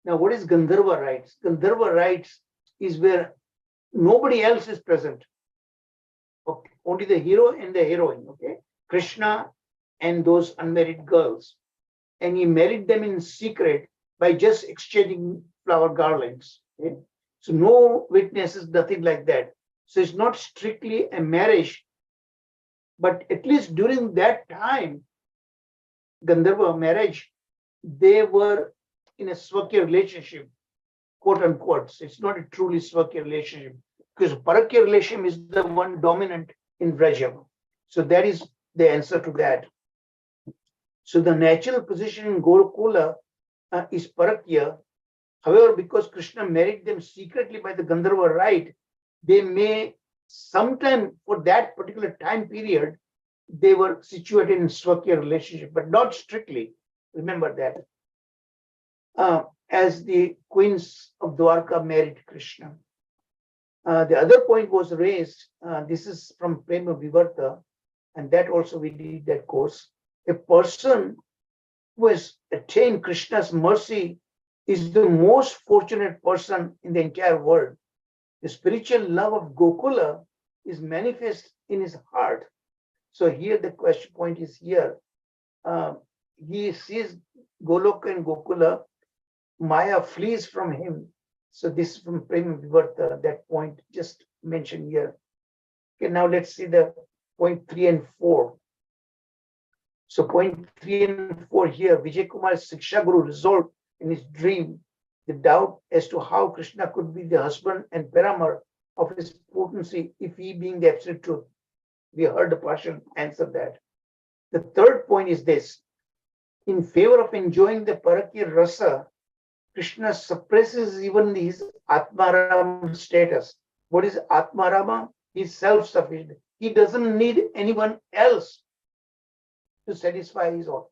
Now, what is Gandharva rites? Gandharva rites is where nobody else is present. Okay. Only the hero and the heroine, okay? Krishna and those unmarried girls. And he married them in secret by just exchanging flower garlands. Okay? So no witnesses, nothing like that. So it's not strictly a marriage, but at least during that time, Gandharva marriage, they were in a Swakya relationship, quote unquote. So it's not a truly Swakya relationship, because Parakya relationship is the one dominant in Vraja. So that is the answer to that. So the natural position in Gokula is Parakya. However, because Krishna married them secretly by the Gandharva rite, they may sometime for that particular time period, they were situated in Swakya relationship, but not strictly. Remember that. As the queens of Dwarka married Krishna. The other point was raised, this is from Prema Vivarta, and that also we did that course. A person who has attained Krishna's mercy is the most fortunate person in the entire world. The spiritual love of Gokula is manifest in his heart. So here the question point is here. He sees Goloka and Gokula, Maya flees from him. So this is from Prema Vivarta, that point just mentioned here. Okay, now let's see the point 3 and 4. So point 3 and 4 here, Vijay Kumar's Siksha Guru resolved in his dream the doubt as to how Krishna could be the husband and paramar of his potency if he being the absolute truth. We heard the Pashan answer that. The third point is this. In favor of enjoying the Parakya Rasa, Krishna suppresses even his Atmarama status. What is Atmarama? He's self-sufficient. He doesn't need anyone else to satisfy his own.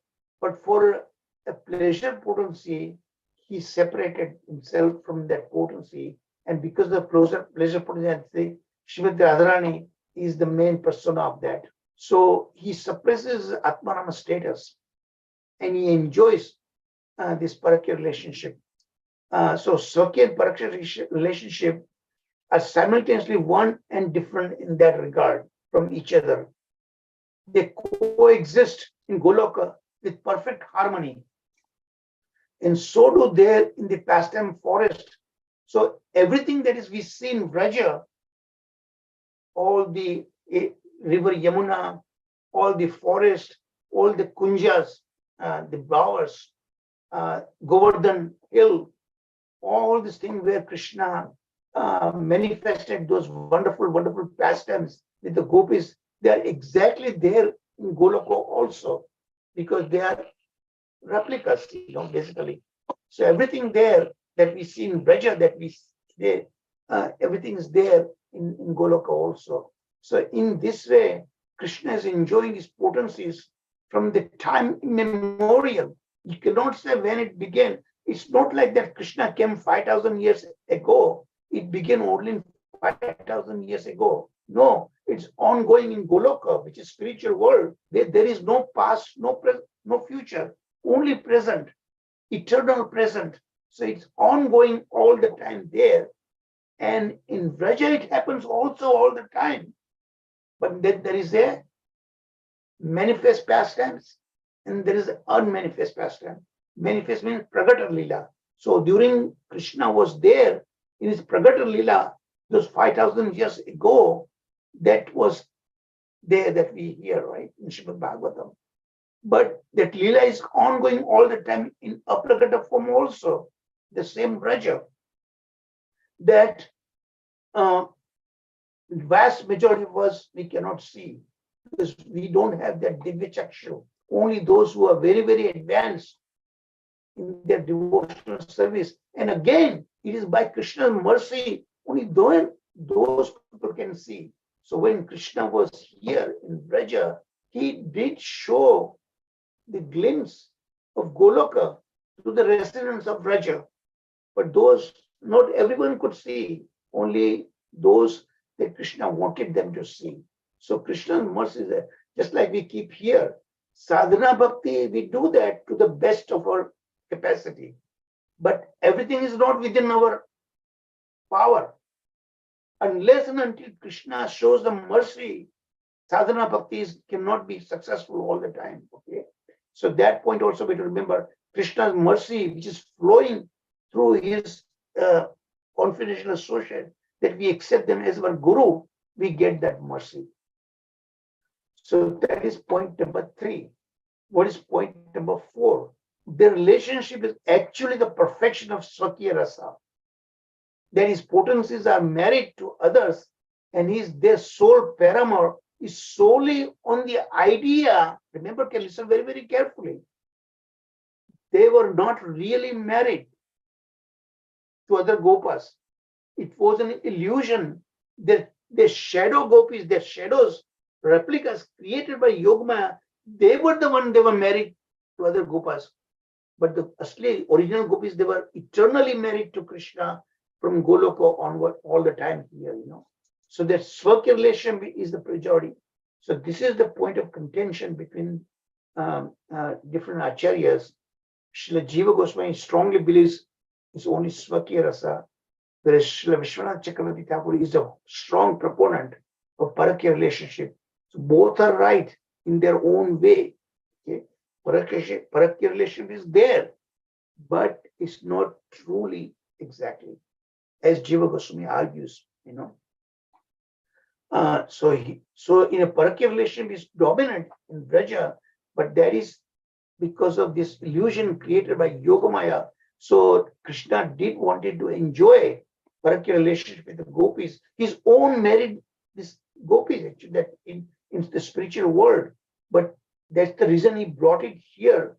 But for a pleasure potency, he separated himself from that potency. And because of pleasure potency, Srimati Radharani is the main persona of that. So he suppresses Atmarama status and he enjoys this Parakya relationship. So Swakya and Parakya relationship are simultaneously one and different in that regard from each other. They coexist in Goloka with perfect harmony. And so do there in the pastime forest. So everything that is we see in Vraja, all the river Yamuna, all the forest, all the kunjas, the bowers, Govardhan hill, all these things where Krishna manifested those wonderful, wonderful pastimes with the gopis, they are exactly there in Goloka also, because they are replicas, basically. So everything there that we see in Braja, that we see, everything is there in Goloka also. So in this way, Krishna is enjoying his potencies from the time immemorial. You cannot say when it began. It's not like that Krishna came 5,000 years ago. It began only in 5,000 years ago. No, it's ongoing in Goloka, which is spiritual world. There is no past, no present, no future, only present, eternal present. So it's ongoing all the time there. And in Vraja, it happens also all the time. But then there is a manifest pastimes and there is unmanifest pastime. Manifest means Pragata Lila. So during Krishna was there in his Pragata Lila, those 5,000 years ago, that was there that we hear, right, in Srimad Bhagavatam. But that Lila is ongoing all the time in Apragata form also, the same Vraja. That vast majority of us, we cannot see because we don't have that Divya Chakshu. Only those who are very, very advanced in their devotional service. And again, it is by Krishna's mercy, only those people can see. So when Krishna was here in Braja, he did show the glimpse of Goloka to the residents of Braja. But those, not everyone could see, only those that Krishna wanted them to see. So Krishna's mercy is there. Just like we keep here, sadhana bhakti, we do that to the best of our capacity. But everything is not within our power. Unless and until Krishna shows the mercy, sadhana bhakti cannot be successful all the time. Okay. So that point also we have to remember Krishna's mercy, which is flowing through his confidential associate, that we accept them as our guru, we get that mercy. So that is point number 3. What is point number 4? The relationship is actually the perfection of Swakya Rasa. That his potencies are married to others and their sole paramour is solely on the idea. Remember, listen very, very carefully. They were not really married to other gopas. It was an illusion. The shadow gopis, their shadows, replicas created by Yogamaya, they were the one they were married to other gopas. But the asli, original gopis, they were eternally married to Krishna from Goloka onward all the time here, So that Swakya relationship is the majority. So this is the point of contention between different acharyas. Srila Jiva Goswami strongly believes it's only Swakya Rasa, whereas Srila Vishwanath Chakravarti Thakur is a strong proponent of Parakya relationship. So both are right in their own way. Okay? Parakya relationship is there, but it's not truly exactly as Jiva Goswami argues, So in a Parakya relationship is dominant in Braja, but that is because of this illusion created by Yogamaya. So Krishna did wanted to enjoy Parakya relationship with the gopis, his own married this gopis actually that in the spiritual world, but that's the reason he brought it here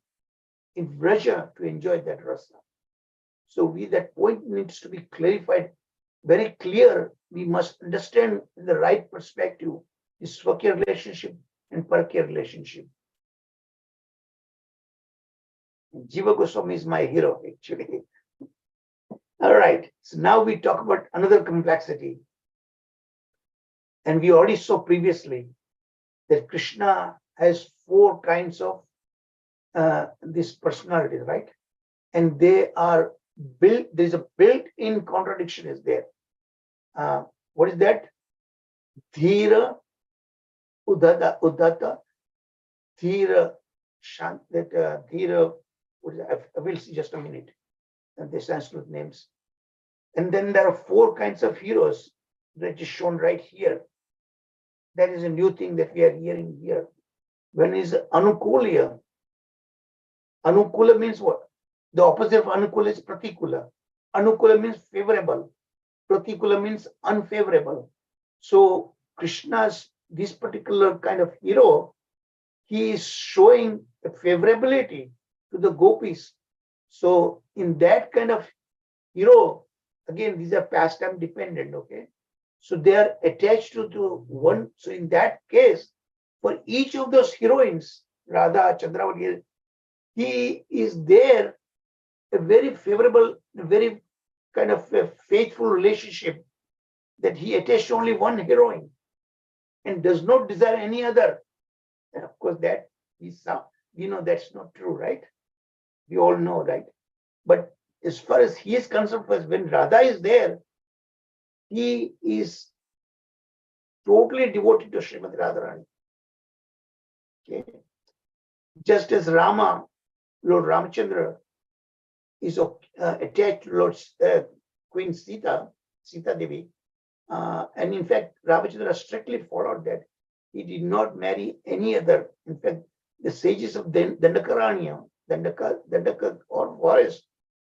in Braja to enjoy that rasa. So that point needs to be clarified very clear. We must understand the right perspective, the Swakya relationship and Parakya relationship. Jiva Goswami is my hero, actually. All right, so now we talk about another complexity. And we already saw previously that Krishna has 4 kinds of this personality, right? And they are built, there's a built-in contradiction is there. What is that? Dhira, Uddata, Dhira, Shant, that Dhira, I will see just a minute, the Sanskrit names. And then there are 4 kinds of heroes that is shown right here. That is a new thing that we are hearing here. One is Anukulya. Anukula means what? The opposite of Anukula is Pratikula. Anukula means favorable. Pratikula means unfavorable. So Krishna's, this particular kind of hero, he is showing the favorability to the gopis. So in that kind of hero, again, these are pastime dependent, okay? So they are attached to one. So in that case, for each of those heroines, Radha, Chandravati, he is there a very favorable, very kind of a faithful relationship that he attached to only one heroine and does not desire any other. And of course, that is some, that's not true, right? We all know, right? But as far as he is concerned, first, when Radha is there, he is totally devoted to Srimati Radharani. Okay. Just as Rama, Lord Ramachandra, is attached to Lord Queen Sita Devi, and in fact, Ramachandra strictly followed that. He did not marry any other. In fact, the sages of Dandakaranya, Dandaka or forest,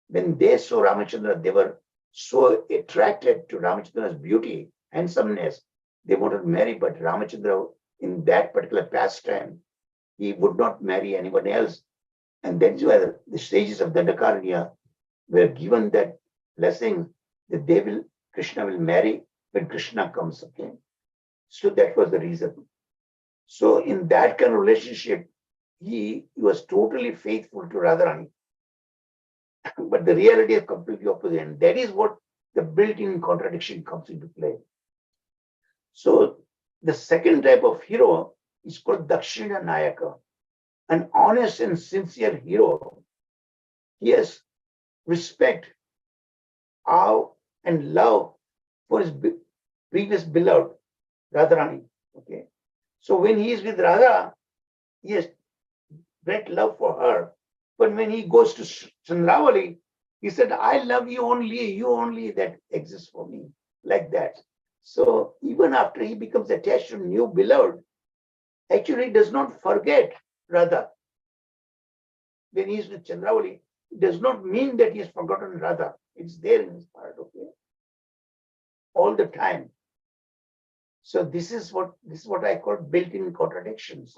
when they saw Ramachandra, they were so attracted to Ramachandra's beauty, handsomeness, they wanted to marry, but Ramachandra, in that particular pastime, he would not marry anyone else. And that's why the sages of Dandakaranya were given that blessing that Krishna will marry when Krishna comes, okay? So that was the reason. So in that kind of relationship, he was totally faithful to Radharani. But the reality is completely opposite. And that is what the built-in contradiction comes into play. So the second type of hero is called Dakshina Nayaka, an honest and sincere hero. He has respect, awe, and love for his previous beloved, Radharani. Okay. So when he is with Radha, he has great love for her. But when he goes to Chandravali, he said, I love you only that exists for me, like that. So even after he becomes attached to new beloved, actually he does not forget Radha. When he is with Chandravali, it does not mean that he has forgotten Radha. It's there in his heart, okay? All the time. So this is what I call built-in contradictions,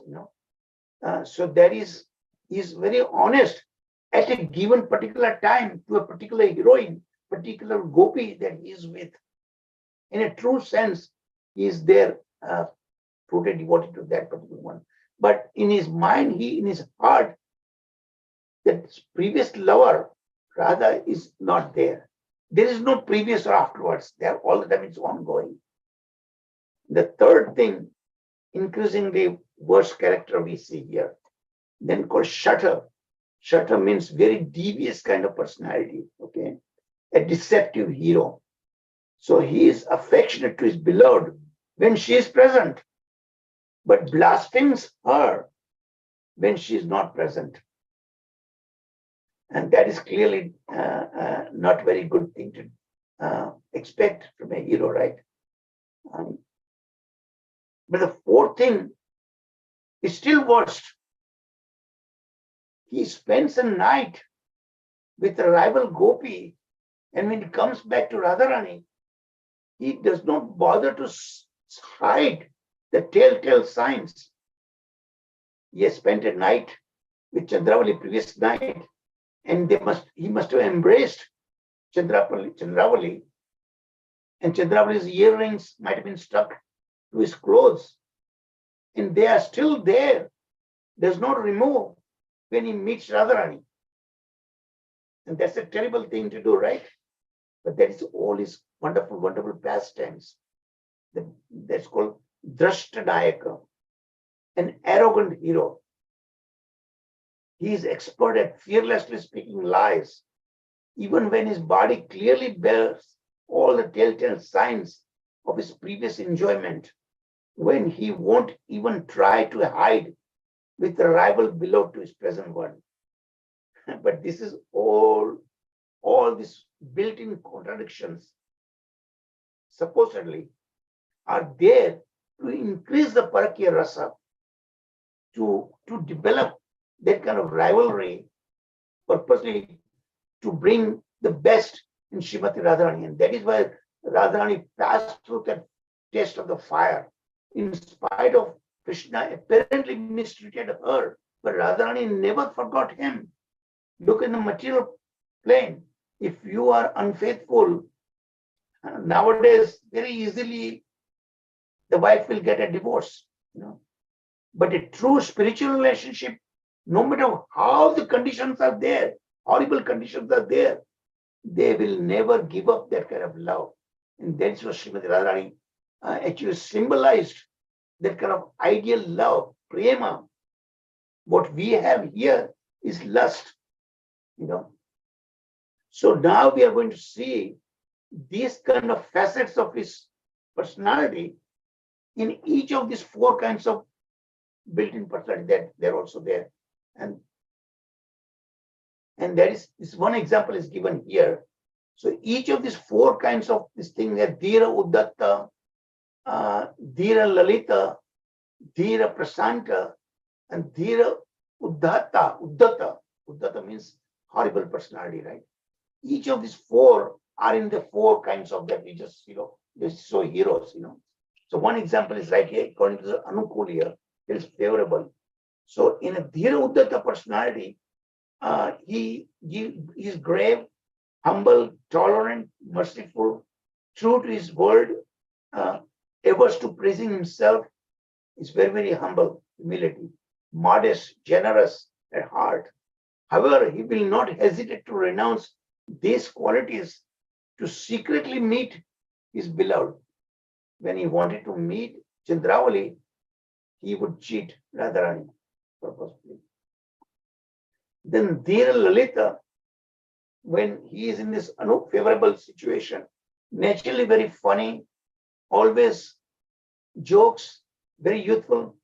So that is very honest at a given particular time to a particular heroine, particular gopi that he is with. In a true sense, he is there, totally devoted to that particular one. But in his mind, in his heart, that previous lover, Radha, is not there. There is no previous or afterwards. There all the time it's ongoing. The third thing, increasingly worse character we see here, then called Shatta. Shatta means very devious kind of personality, okay? A deceptive hero. So he is affectionate to his beloved when she is present, but blasphemes her when she is not present. And that is clearly not very good thing to expect from a hero, right? But the fourth thing is still worse. He spends a night with a rival gopi, and when he comes back to Radharani, he does not bother to hide the telltale signs. He has spent a night with Chandravali previous night, and he must have embraced Chandravali, and Chandravali's earrings might have been stuck to his clothes, and they are still there, does not remove when he meets Radharani. And that's a terrible thing to do, right? But that is all his wonderful, wonderful pastimes. That's called Drashtanayaka, an arrogant hero. He is expert at fearlessly speaking lies, even when his body clearly bears all the telltale signs of his previous enjoyment, when he won't even try to hide with the rival beloved to his present one. But this is all these built-in contradictions supposedly are there to increase the Parakya Rasa, to develop that kind of rivalry, purposely to bring the best in Srimati Radharani. And that is why Radharani passed through that test of the fire. In spite of Krishna apparently mistreated her, but Radharani never forgot him. Look in the material plane. If you are unfaithful, nowadays very easily the wife will get a divorce. But a true spiritual relationship, no matter how the conditions are there, horrible conditions are there, they will never give up that kind of love. And that's what Srimati Radharani actually symbolized, that kind of ideal love, prema. What we have here is lust. So now we are going to see these kind of facets of his personality in each of these four kinds of built-in personality that they're also there. And there is this one example is given here. So each of these four kinds of this thing, Dhira Uddatta, Dhira Lalita, Dhira Prasanta, and Dhira Uddhata. Uddhata means horrible personality, right? Each of these four are in the four kinds of that we just, so heroes, So one example is right here, according to the Anukuliya, it is favorable. So in a Dhira Uddhata personality, he is grave, humble, tolerant, merciful, true to his word, averse to praising himself, is very, very humble, humility, modest, generous at heart. However, he will not hesitate to renounce these qualities to secretly meet his beloved. When he wanted to meet Chandravali, he would cheat Radharani purposefully. Then Dhira Lalita, when he is in this unfavorable situation, naturally very funny, always jokes, very youthful.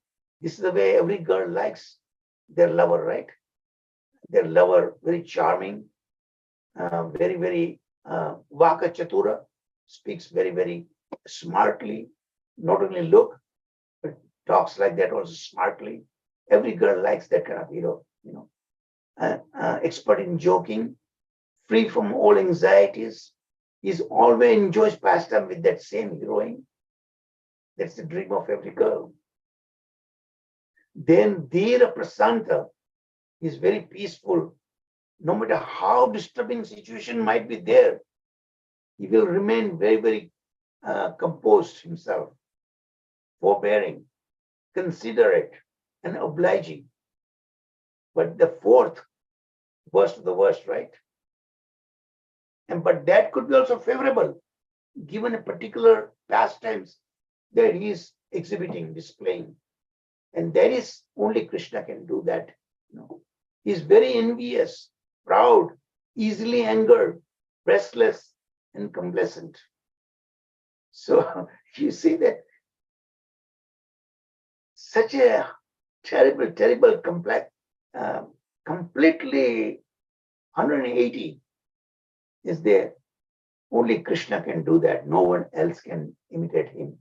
This is the way every girl likes their lover, right? Their lover, very charming, very, very Vaka Chatura, speaks very, very smartly, not only look, but talks like that also smartly. Every girl likes that kind of hero, expert in joking, free from all anxieties. He's always enjoys pastime with that same heroine. That's the dream of every girl. Then Dhira Prasanta is very peaceful. No matter how disturbing situation might be there, he will remain very, very composed himself, forbearing, considerate, and obliging. But the fourth, worst of the worst, right? But that could be also favorable, given a particular pastimes that he is exhibiting, displaying. And that is only Krishna can do that. He is very envious, proud, easily angered, restless, and complacent. So you see that such a terrible, terrible, complex, completely 180 is there. Only Krishna can do that. No one else can imitate him.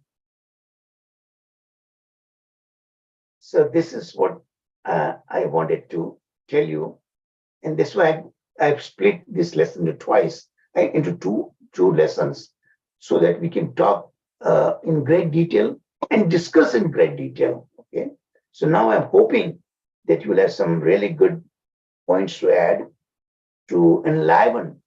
So this is what I wanted to tell you. And that's why I've split this lesson into two lessons, so that we can talk in great detail and discuss in great detail. Okay. So now I'm hoping that you will have some really good points to add to enliven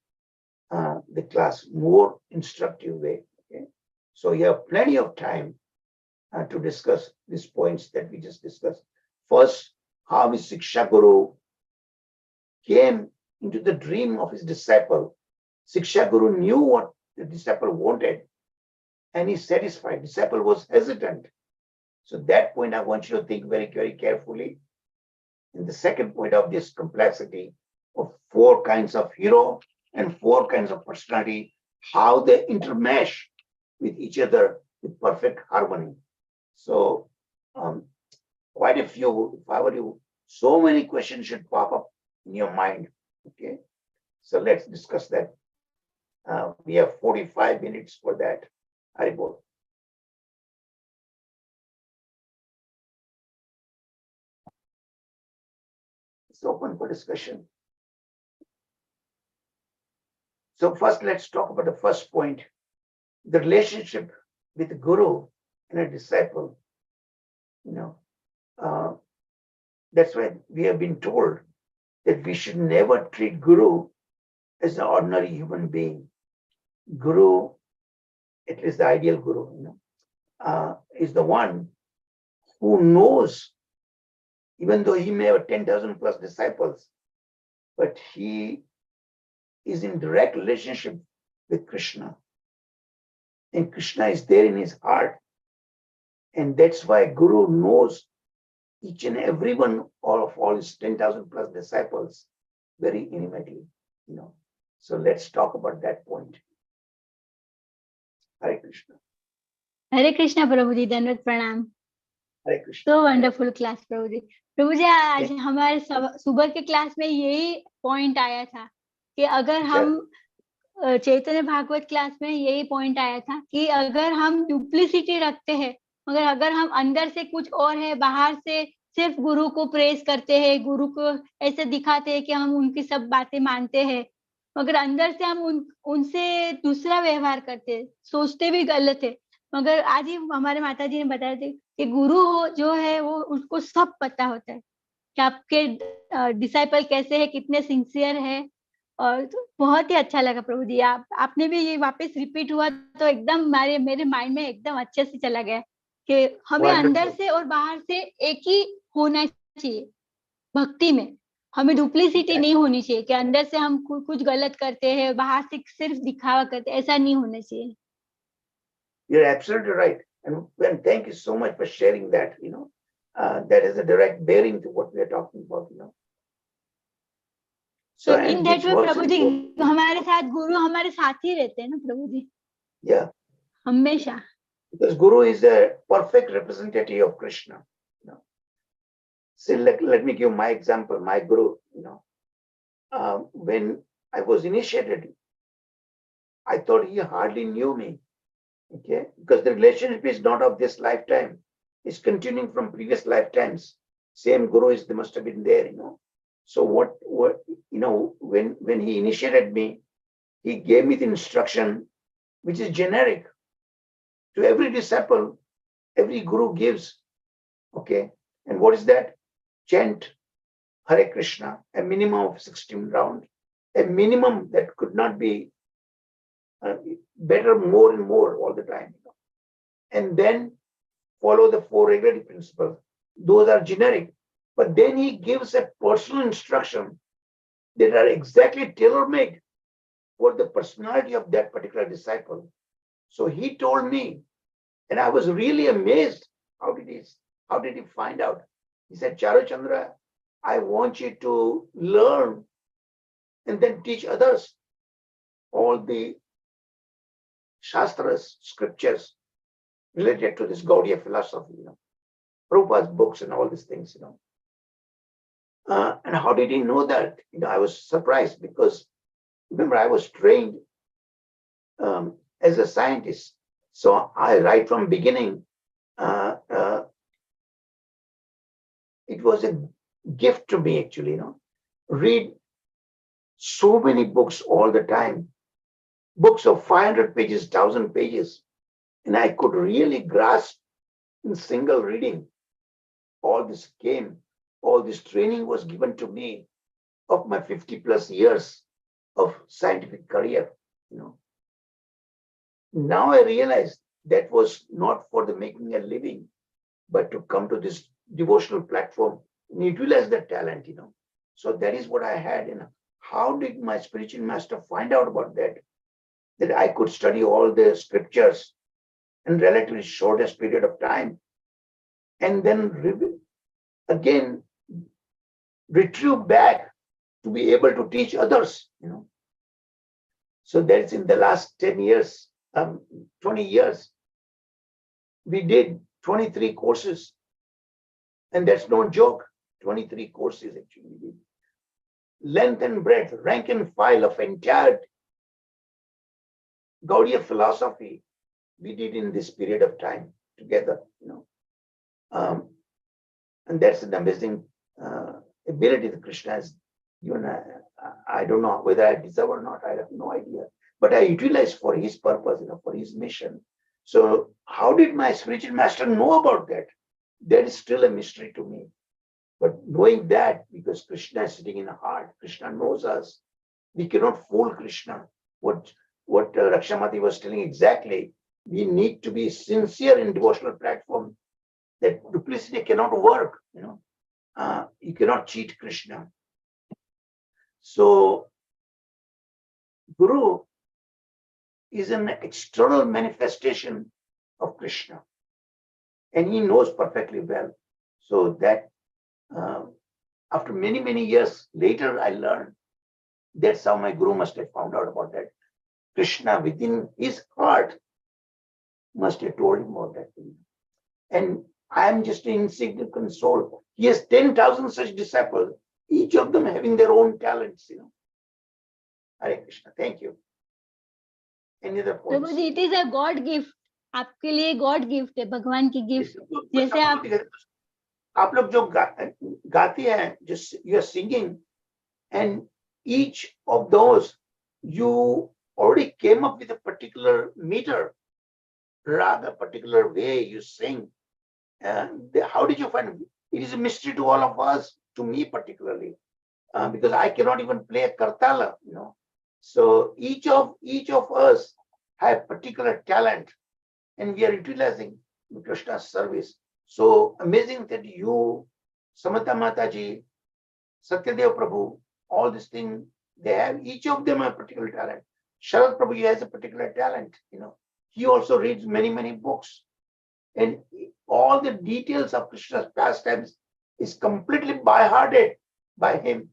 the class more instructive way. Okay. So you have plenty of time to discuss these points that we just discussed. First, how his Siksha Guru came into the dream of his disciple. Siksha Guru knew what the disciple wanted, and he's satisfied. Disciple was hesitant. So that point I want you to think very, very carefully. And the second point of this complexity of four kinds of hero and four kinds of personality, how they intermesh with each other with perfect harmony. So quite a few, if I were you, so many questions should pop up in your mind. Okay, so let's discuss that. We have 45 minutes for that. Haribol. It's open for discussion. So first, let's talk about the first point, the relationship with the guru and a disciple. That's why we have been told that we should never treat Guru as an ordinary human being. Guru, at least the ideal Guru, is the one who knows, even though he may have 10,000 plus disciples, but he is in direct relationship with Krishna. And Krishna is there in his heart. And that's why Guru knows each and every one of all his 10,000 plus disciples very intimately. So let's talk about that point. Hare Krishna. हरे कृष्णा प्रभु जी, दंडवत प्रणाम। Hare Krishna. तो wonderful class प्रभु जी। प्रभु जी आज हमारे सुबह के class में यही point आया था कि अगर हम चैतन्य भागवत क्लास में यही पॉइंट आया था कि अगर हम डुप्लिसिटी रखते हैं, मगर अगर हम अंदर से कुछ और है, बाहर से सिर्फ गुरु को प्रेज करते हैं, गुरु को ऐसे दिखाते हैं कि हम उनकी सब बातें मानते हैं, मगर अंदर से हम उनसे दूसरा व्यवहार करते हैं, सोचते भी गलत है। मगर आज ही हमारे माता जी ने बताया थे कि गुरु हो जो है वो उसको सब पता होता है कि आपके डिसाइपल कैसे है, कितने सिंसियर है। और तो बहुत ही अच्छा लगा प्रभु जी, आपने भी ये वापस रिपीट हुआ तो एकदम मेरे माइंड में एकदम अच्छे से चला गया कि हमें अंदर से और बाहर से एक ही होना चाहिए भक्ति में। हमें डुप्लिसिटी नहीं होनी चाहिए कि अंदर से हम कुछ गलत करते हैं, बाहर से सिर्फ दिखावा करते हैं, ऐसा नहीं होना चाहिए। You're absolutely right. And thank you so much for sharing that, that is a direct bearing to what we are talking about, So in that way प्रभु जी हमारे साथ गुरु हमारे साथ ही रहते हैं ना प्रभु जी? Yeah. हमेशा. Because Guru is a perfect representative of Krishna. So let me give my example, my Guru, when I was initiated, I thought he hardly knew me. Okay, because the relationship is not of this lifetime, it's continuing from previous lifetimes. Same Guru they must have been there, So what when he initiated me, he gave me the instruction which is generic to every disciple, every Guru gives. Okay, and what is that? Chant Hare Krishna, a minimum of 16 rounds, a minimum that could not be better, more and more all the time. And then follow the 4 regularity principles. Those are generic. But then he gives a personal instruction that are exactly tailor-made for the personality of that particular disciple. So he told me, and I was really amazed. How did he find out? He said, Charu Chandra, I want you to learn and then teach others all the Shastras, scriptures related to this Gaudiya philosophy, Prabhupada's books and all these things, And how did he know that? I was surprised because remember I was trained as a scientist. So I, right from beginning, it was a gift to me actually, read so many books all the time, books of 500 pages, 1,000 pages. And I could really grasp in single reading. All this training was given to me of my 50 plus years of scientific career, Now I realize that was not for the making a living, but to come to this devotional platform and utilize that talent, So that is what I had. How did my spiritual master find out about that? That I could study all the scriptures in relatively shortest period of time, and then again retrieve back to be able to teach others, So that's in the last 10 years, 20 years, we did 23 courses, and that's no joke. 23 courses actually we did. Length and breadth, rank and file of entire Gaudiya philosophy we did in this period of time together, and that's an amazing ability that Krishna has given. I don't know whether I deserve or not. I have no idea, but I utilize for his purpose, for his mission. So how did my spiritual master know about that? That is still a mystery to me. But knowing that, because Krishna is sitting in the heart, Krishna knows us. We cannot fool Krishna. What Rakshamati was telling exactly, we need to be sincere in devotional platform. That duplicity cannot work. You cannot cheat Krishna. So Guru is an external manifestation of Krishna, and he knows perfectly well. So that after many years later, I learned that's how my Guru must have found out about that. Krishna within his heart must have told him about that. And I am just an insignificant soul. He has 10,000 such disciples, each of them having their own talents. Hare Krishna. Thank you. Any other points? Prabhu ji, it is a God gift. आपके लिए God gift है, भगवान की gift. जैसे आप लोग जो गाते हैं, just you are singing, and each of those you already came up with a particular meter, rather particular way you sing. How did you find it? It is a mystery to all of us, to me particularly, because I cannot even play a kartala. So each of us have particular talent, and we are utilizing Krishna's service. So amazing that you, Samata Mataji, Satyadev Prabhu, all these things, they have, each of them a particular talent. Sharad Prabhu, he has a particular talent. He also reads many books, and all the details of Krishna's pastimes is completely by-hearted by him.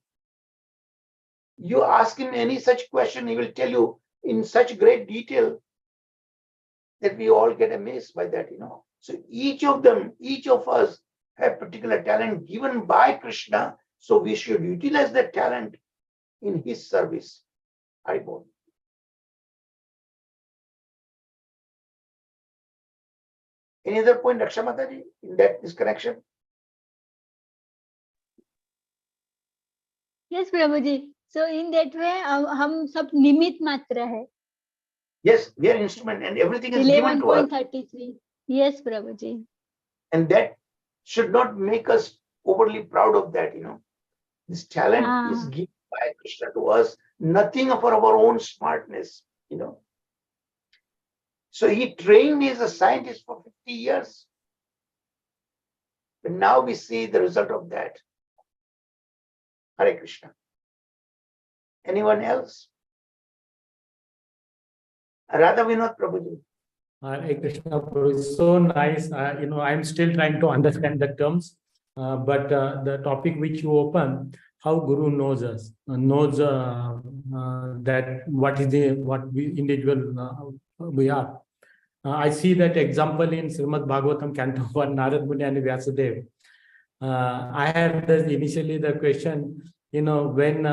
You ask him any such question, he will tell you in such great detail that we all get amazed by that. So each of us have particular talent given by Krishna. So we should utilize that talent in his service. Haribol. Any other point, Rakshamataji, in this connection? Yes, Prabhuji. So in that way, हम सब निमित्त मात्र है. Yes, we are instrument, and everything is given to us. 11.33. Yes, Prabhuji. And that should not make us overly proud of that. This talent is given by Krishna to us, nothing of our own smartness. So he trained me as a scientist for 50 years. But now we see the result of that. Hare Krishna. Anyone else? Radha Vinod Prabhuji. Hare Krishna, Prabhu, it's so nice. I'm still trying to understand the terms, but the topic which you open, how Guru knows us, knows that what we individual we are. I see that example in Srimad Bhagavatam, Canto 1, Narad Muni and Vyasadeva. I had initially the question, when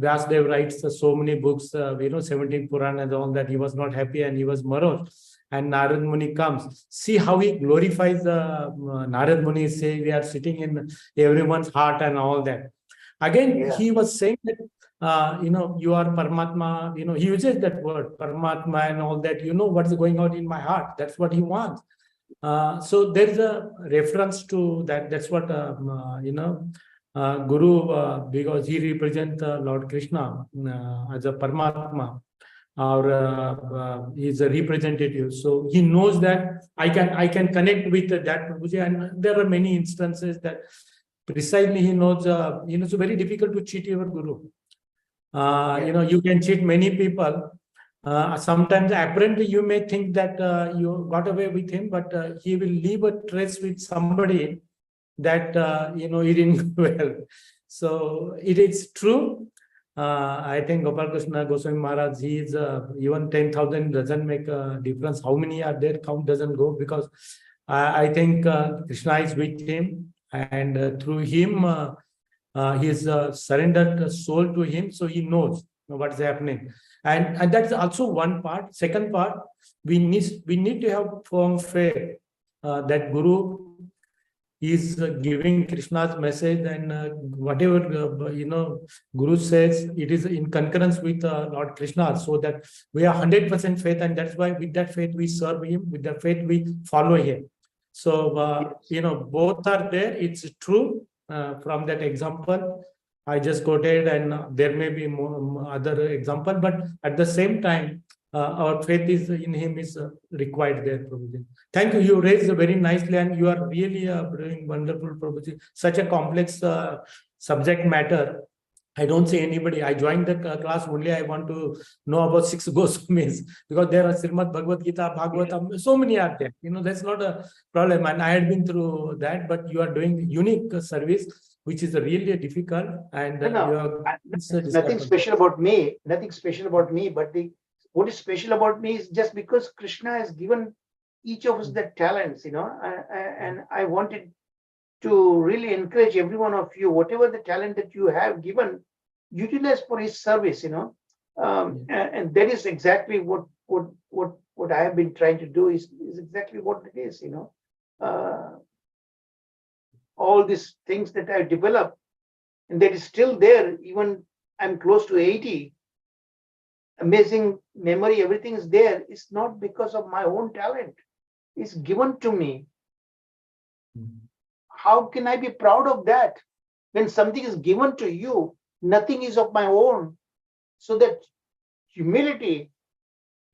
Vyasadeva writes so many books, 17 Purana and all that, he was not happy and he was morose. And Narad Muni comes. See how he glorifies Narad Muni, say we are sitting in everyone's heart and all that. Again, he was saying that, you are Paramatma, he uses that word, Paramatma and all that, what's going on in my heart. That's what he wants. So there is a reference to that. That's what, Guru, because he represents Lord Krishna as a Paramatma, or he's a representative. So he knows that I can connect with that Prabhuji, and there are many instances that precisely he knows, it's very difficult to cheat your Guru. You can cheat many people. Sometimes apparently you may think that you got away with him, but he will leave a trace with somebody that, he didn't go well. So it is true. I think Gopal Krishna Goswami Maharaj, he is even 10,000 doesn't make a difference. How many are there? Count doesn't go, because I think Krishna is with him, and through him, he is surrendered soul to him, so he knows what is happening. And that's also one part. Second part, we need to have firm faith that Guru is giving Krishna's message, and whatever Guru says, it is in concurrence with Lord Krishna, so that we are 100% faith, and that's why with that faith we serve him, with that faith we follow him. So both are there. It's true. from that example I just quoted, and there may be more other example, but at the same time, our faith is in Him is required there, Prabhuji. Thank you. You raised very nicely, and you are really doing wonderful, Prabhuji. Such a complex subject matter. I don't say anybody. I joined the class only. I want to know about 6 Goswamis, because there are Srimad Bhagavad Gita, Bhagavatam, so many are there. That's not a problem. And I had been through that, but you are doing unique service, which is really difficult. And nothing special about me. Nothing special about me. But what is special about me is just because Krishna has given each of us the talents, and I wanted to really encourage every one of you, whatever the talent that you have given, utilize for His service, and that is exactly what I have been trying to do is exactly what it is, all these things that I've developed, and that is still there, even I'm close to 80, amazing memory, everything is there. It's not because of my own talent. It's given to me. How can I be proud of that? When something is given to you, nothing is of my own. So that humility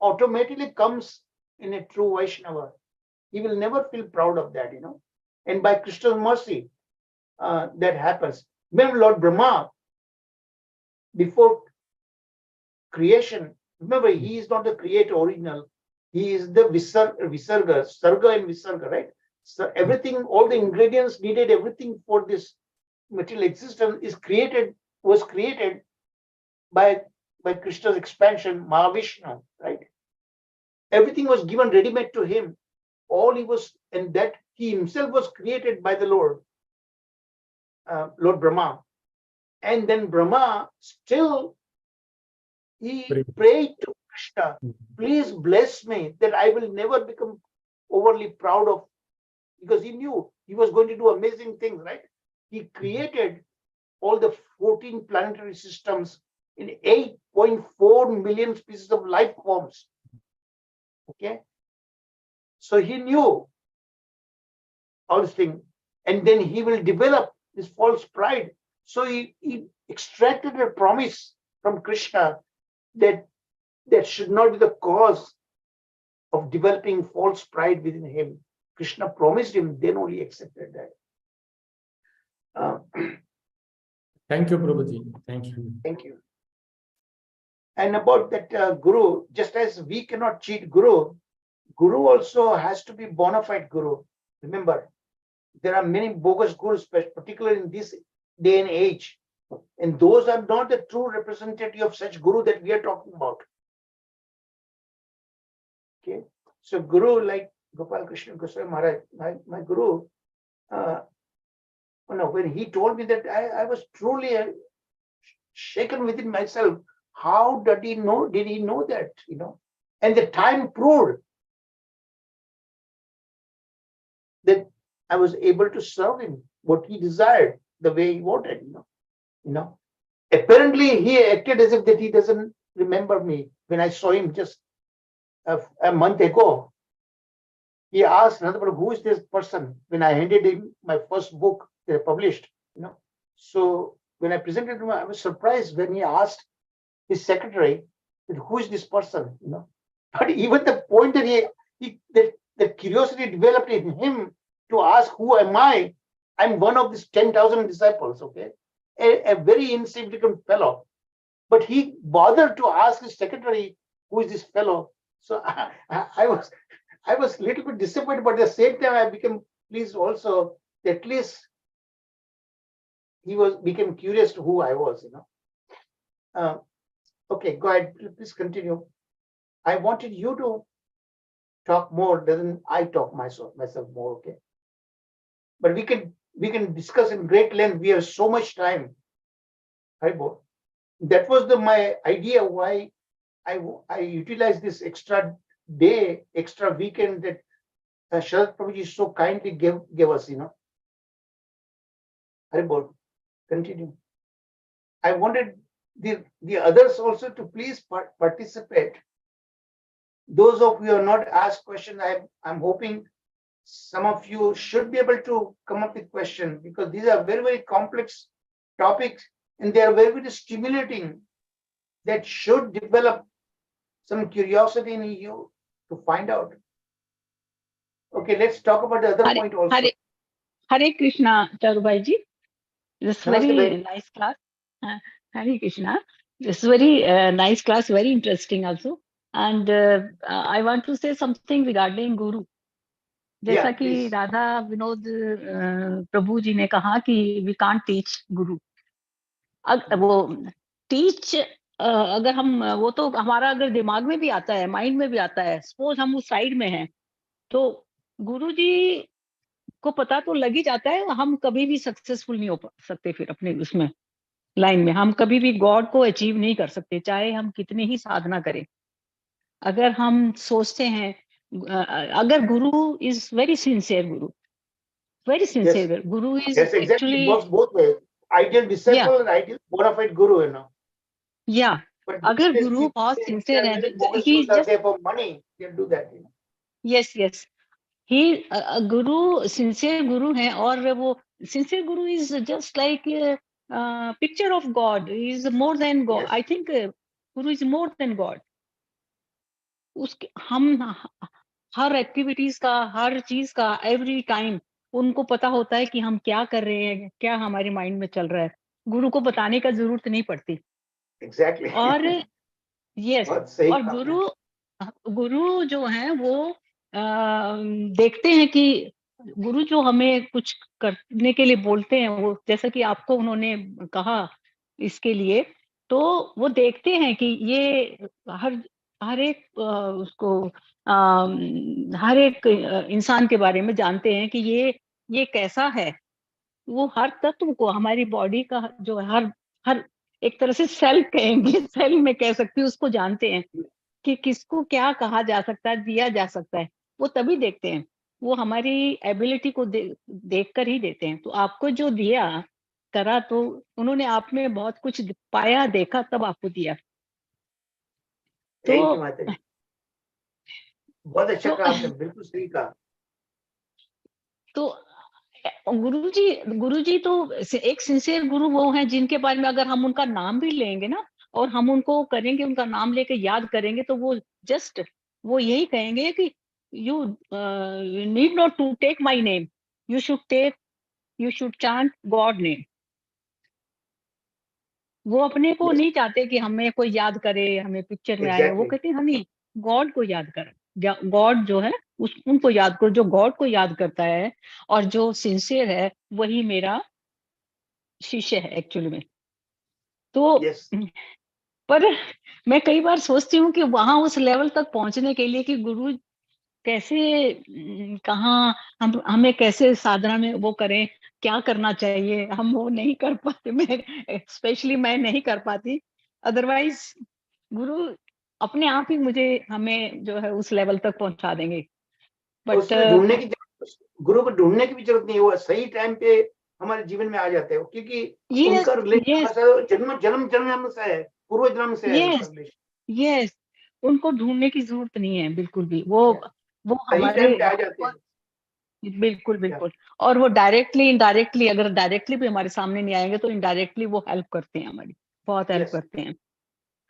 automatically comes in a true Vaishnava. He will never feel proud of that, And by Krishna's mercy, that happens. Remember Lord Brahma, before creation, remember, he is not the creator original. He is the Visarga, Sarga and Visarga, right? So everything, all the ingredients needed, everything for this material existence was created by Krishna's expansion, Mahavishnu, right? Everything was given ready-made to him. All he was, and that he himself was created by the Lord Brahma. And then Brahma still, he prayed to Krishna, please bless me that I will never become overly proud of, because he knew he was going to do amazing things, right? He created all the 14 planetary systems in 8.4 million species of life forms. Okay. So he knew all this thing, and then he will develop this false pride. So he extracted a promise from Krishna that should not be the cause of developing false pride within him. Krishna promised him, then only accepted that. Thank you, Prabhuji. Thank you. Thank you. And about that Guru, just as we cannot cheat Guru also has to be bona fide Guru. Remember, there are many bogus Gurus, particularly in this day and age. And those are not the true representative of such Guru that we are talking about. Okay. So Guru, like Gopal Krishna Goswami Maharaj, my Guru, when he told me that, I was truly shaken within myself. How did he know that, And the time proved that I was able to serve him what he desired, the way he wanted, Apparently he acted as if that he doesn't remember me. When I saw him just a month ago, he asked another, who is this person? When I handed him my first book they published, So when I presented him, I was surprised when he asked his secretary, who is this person? But even the point that the curiosity developed in him to ask, who am I? I'm one of these 10,000 disciples, okay? A very insignificant fellow. But he bothered to ask his secretary, who is this fellow? So I was a little bit disappointed, but at the same time I became pleased also that at least he became curious to who I was, Okay, go ahead, please continue. I wanted you to talk more, doesn't I talk myself more, okay? But we can discuss in great length. We have so much time. That was my idea why I utilized this extra day, extra weekend that Sharad Prabhuji so kindly gave us, Haribol, continue. I wanted the others also to please participate. Those of you who have not asked questions, I'm hoping some of you should be able to come up with questions, because these are very, very complex topics and they are very, very stimulating, that should develop some curiosity in you to find out. Okay, let's talk about the other Hare, point also. Hare Krishna, Charubhai ji. This Namaste, very bhai. nice class. Hare Krishna. This very nice class, very interesting also. And I want to say something regarding Guru. जैसा Yeah, कि please. Radha Vinod प्रभु जी ने कहा कि we can't teach गुरु, वो teach अगर हम, वो तो हमारा अगर दिमाग में भी आता है, माइंड में भी आता है, सपोज हम उस साइड में हैं, तो गुरु जी को पता तो लग ही जाता है, हम कभी भी सक्सेसफुल नहीं हो सकते फिर अपने उसमें लाइन में, हम कभी भी गॉड को अचीव नहीं कर सकते, चाहे हम कितनी ही साधना करें। अगर हम सोचते हैं, अगर गुरु is very sincere, Guru very sincere, Yes. guru is Yes, exactly. actually, It works both ways. Ideal disciple and ideal bona fide guru, you know. yeah, But अगर these गुरु people, बहुत they sincere are है, very focused he on that, just, they for money, they do that. You know. yes, he Guru sincere गुरु है, और वो sincere Guru is just like picture of God, he is more than God. Yes. I think Guru is more than God. उसके हम हर activities का, हर चीज का, every time उनको पता होता है कि हम क्या कर रहे हैं, क्या हमारे माइंड में चल रहा है, गुरु को बताने का जरूरत नहीं पड़ती। Exactly. और यस, बहुत सही और कहा गुरु जो है वो देखते हैं कि गुरु जो हमें कुछ करने के लिए बोलते हैं, वो जैसा कि आपको उन्होंने कहा इसके लिए, तो वो देखते हैं कि ये हर एक उसको हर एक इंसान के बारे में जानते हैं कि ये कैसा है, वो हर तत्व को, हमारी बॉडी का जो हर हर एक तरह से सेल कहेंगे, सेल में कह सकती हूँ, उसको जानते हैं कि किसको क्या कहा जा सकता है, दिया जा सकता है, वो तभी देखते हैं, वो हमारी एबिलिटी को देख कर ही देते हैं। तो आपको जो दिया करा, तो उन्होंने आप में बहुत कुछ पाया, देखा, तब आपको दिया। Thank you, तो माता जी। बहुत अच्छा तो कहा आपने, बिल्कुल सही कहा। तो गुरुजी तो एक सिंसियर गुरु वो हैं जिनके बारे में अगर हम उनका नाम भी लेंगे ना, और हम उनको करेंगे, उनका नाम लेके याद करेंगे, तो वो जस्ट वो यही कहेंगे कि you need not to take my name, you should chant God name. वो अपने को Yes, नहीं चाहते कि हमें कोई याद करे, हमें पिक्चर में आए, वो exactly. कहते हैं हमें गॉड को याद कर, गॉड जो है उनको याद करो, जो गॉड को याद करता है और जो सिंसियर है, वही मेरा शिष्य है एक्चुअली में। तो Yes. पर मैं कई बार सोचती हूँ कि वहां उस लेवल तक पहुंचने के लिए कि गुरु कैसे, कहाँ हमें कैसे साधना में वो करें, क्या करना चाहिए, हम वो नहीं कर पाते, मैं स्पेशली मैं नहीं कर पाती। अदरवाइज गुरु अपने आप ही हमें जो है उस लेवल तक पहुंचा देंगे। बट उसमें ढूंढने की गुरु को ढूंढने की भी जरूरत नहीं है, वो सही टाइम पे हमारे जीवन में आ जाते हैं, क्योंकि यस उनका रिलेशन यस जन्म से है, पूर्व जन्म से है उनका यस रिलेशन। यस, उनको ढूंढने की जरूरत नहीं है बिल्कुल भी, वो सही हमारे, टाइम पे आ जाते हैं। बिल्कुल बिल्कुल। और वो डायरेक्टली इनडायरेक्टली, अगर डायरेक्टली भी हमारे सामने नहीं आएंगे तो इनडायरेक्टली वो हेल्प करते हैं, हमारी बहुत हेल्प यस, करते हैं।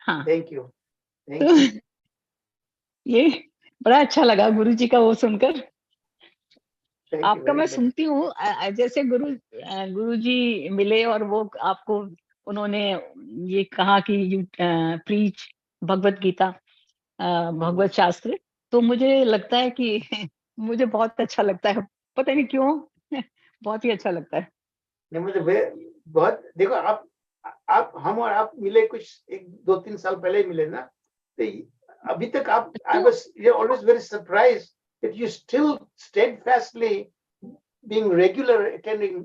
हाँ, थैंक यू, तो थैंक यू। ये बड़ा अच्छा लगा गुरु जी का वो सुनकर। थैंक यू आपका वेरी मैं मच। सुनती हूँ, जैसे गुरु जी मिले और वो आपको उन्होंने ये कहा कि यू प्रीच भगवत गीता, भगवत शास्त्र, तो मुझे लगता है कि मुझे बहुत अच्छा लगता है, पता नहीं क्यों, बहुत ही अच्छा लगता है। नहीं, मुझे बहुत, देखो आप हम और आप मिले कुछ 1-2-3 साल पहले ही मिले ना, तो अभी तक आप, I was always very surprised that you still steadfastly being regular attending.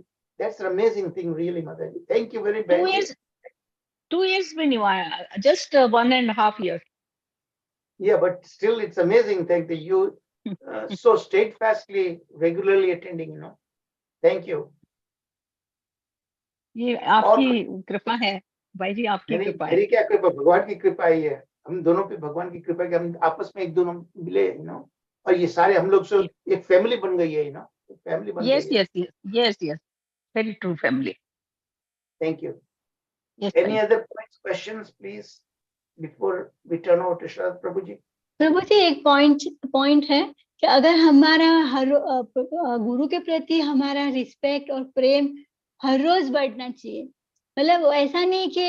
That's an amazing thing, really, Mataji. Thank you very much. 2 years में नहीं हुआ, just 1.5 years. Yeah, but still it's amazing that you so steadfastly regularly attending, you know. Thank you. ये और आपकी कृपा है भाई जी, आपकी नहीं, कृपा है। मेरी क्या कृपा, भगवान की कृपा ही है, हम दोनों पे भगवान की कृपा है कि हम आपस में एक दोनों मिले, you know. और ये सारे हम लोग से एक फैमिली बन गई है ना, फैमिली बन Yes, गई है. yes. Very true family. Thank you. Yes, Any thank other points, questions, please, before we turn over to Sharad Prabhuji? प्रभु जी एक पॉइंट है कि अगर हमारा गुरु के प्रति हमारा रिस्पेक्ट और प्रेम हर रोज बढ़ना चाहिए. मतलब ऐसा नहीं कि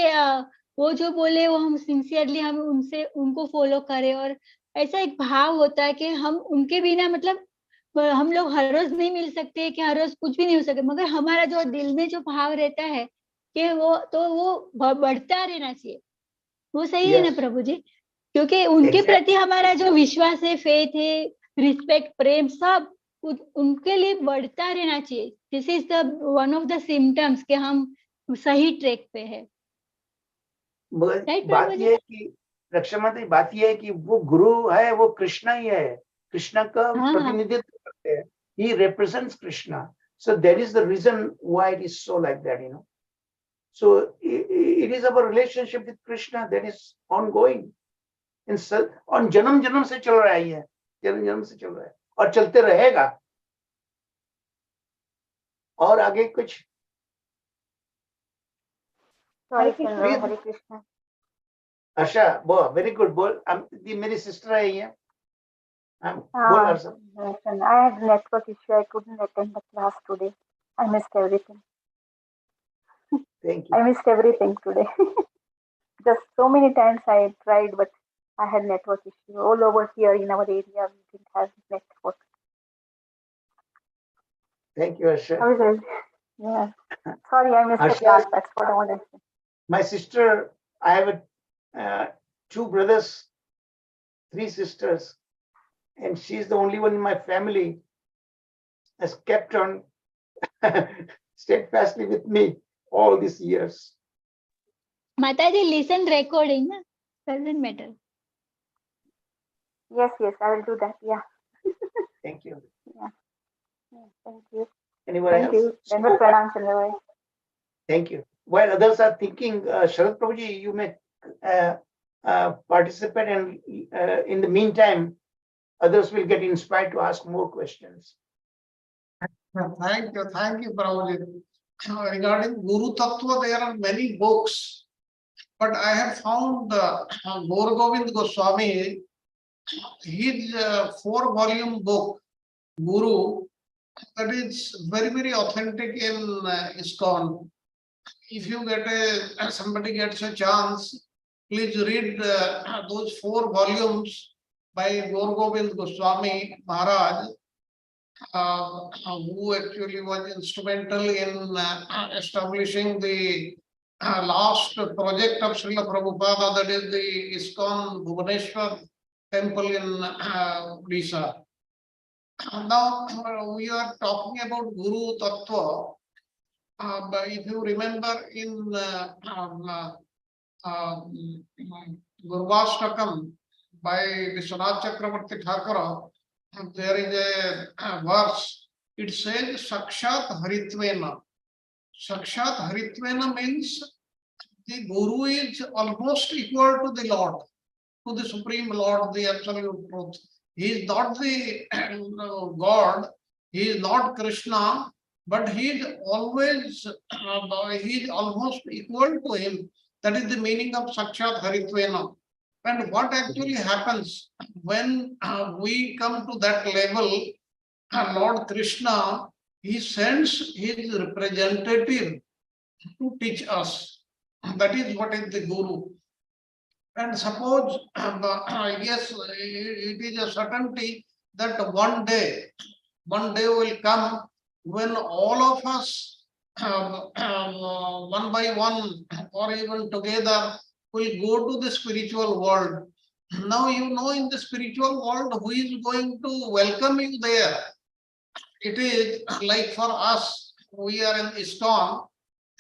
वो जो बोले वो हम सिंसियरली हम उनको फॉलो करें, और ऐसा एक भाव होता है कि हम उनके बिना मतलब हम लोग हर रोज नहीं मिल सकते कि हर रोज कुछ भी नहीं हो सकता, मगर हमारा जो दिल में जो भाव रहता है कि वो बढ़ता रहना चाहिए. वो सही है ना Yes, प्रभु जी? क्योंकि उनके exactly. प्रति हमारा जो विश्वास है, फेथ है, रिस्पेक्ट, प्रेम सब उनके लिए बढ़ता रहना चाहिए. This is the one of the symptoms कि हम सही ट्रैक पे है. राइट बात प्रभु जी? ये है कि रक्षा मंत्री, बात ये है कि वो गुरु है, वो कृष्णा ही है, कृष्णा का हाँ प्रतिनिधित्व करते हैं. He represents Krishna. So that is the reason why it is so like that, you know. So it is our relationship with Krishna that is ongoing. On जन्म जन्म से चल रहा है, ये जन्म जन्म से चल रहा है और चलते रहेगा. और आगे कुछ? Sorry, Please. Hare Krishna. अच्छा, बोल, वेरी गुड, बोल. मेरी सिस्टर है ये. बोल अर्षा. Listen, I had network issue. I couldn't attend the class today. I missed everything. Thank you. I missed everything today. Just so many times I tried, but I had network issue all over here in our area. We didn't have network. Thank you, Arsha. How is it? Yeah. Sorry, I missed the Asha. class. That's what I wanted to say. My sister, I have 2 brothers, 3 sisters, and she's the only one in my family has kept on steadfastly with me all these years. माताजी listen recording ना, doesn't matter. Yes, I will do that. Yeah. Thank you. Yeah. Thank you. Anyone Thank else? you. Dandavat pranam, Chandravai. Thank you. While others are thinking, Sharad Prabhuji, you may participate, and in the meantime, others will get inspired to ask more questions. Thank you, Prabhuji. Regarding Guru Tattva, there are many books, but I have found Gaur Govind Goswami, his 4-volume book, Guru, that is very, very authentic in ISKCON. If you somebody gets a chance, please read those 4 volumes by Gaur Govind Goswami Maharaj, who actually was instrumental in establishing the last project of Srila Prabhupada, that is the ISKCON Bhubaneswar temple in Odisha. Now we are talking about Guru Tattva. But if you remember in Gurvashtakam by Vishwanath Chakravarti Thakur, there is a verse. It says Sakshat Haritvena. Sakshat Haritvena means the Guru is almost equal to the Lord, to the Supreme Lord, the Absolute Truth. He is not the God, he is not Krishna, but he is always, he is almost equal to him. That is the meaning of Sakshat Haritvena. And what actually happens when we come to that level, Lord Krishna, he sends his representative to teach us. That is what is the Guru. And suppose, yes, it is a certainty that one day will come when all of us, one by one or even together, will go to the spiritual world. Now, you know, in the spiritual world, who is going to welcome you there? It is like for us, we are in ISKCON,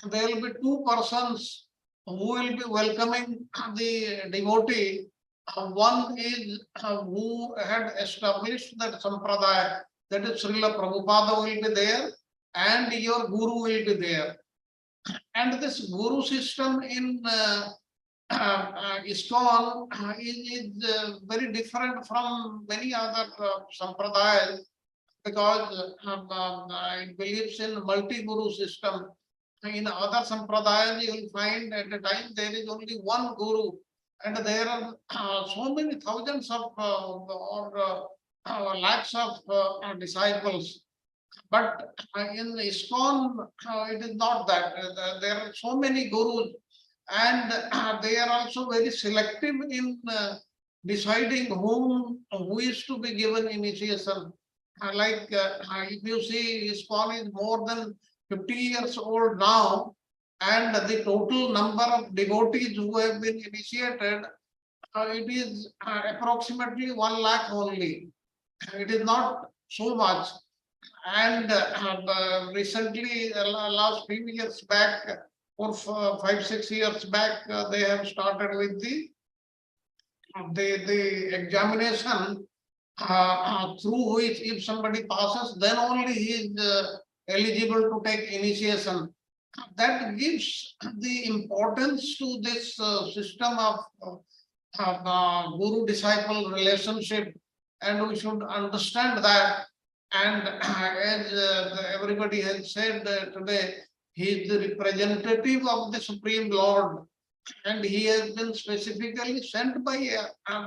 there will be 2 persons who will be welcoming the devotee. One is who had established that sampradaya, that is Srila Prabhupada will be there, and your Guru will be there. And this Guru system in ISKCON is very different from many other sampradayas, because it believes in multi-guru system. In other sampradayas, you will find at a time there is only one guru, and there are so many thousands of or lakhs of disciples. But in ISKCON, it is not that. There are so many gurus, and they are also very selective in deciding who is to be given initiation. Like if you see, ISKCON is more than 50 years old now, and the total number of devotees who have been initiated, it is approximately 1 lakh only. It is not so much. And recently, last few years back, or 5-6 years back, they have started with the examination through which, if somebody passes, then only he is eligible to take initiation. That gives the importance to this system of guru-disciple relationship, and we should understand that. And as everybody has said today, he is the representative of the Supreme Lord, and he has been specifically sent by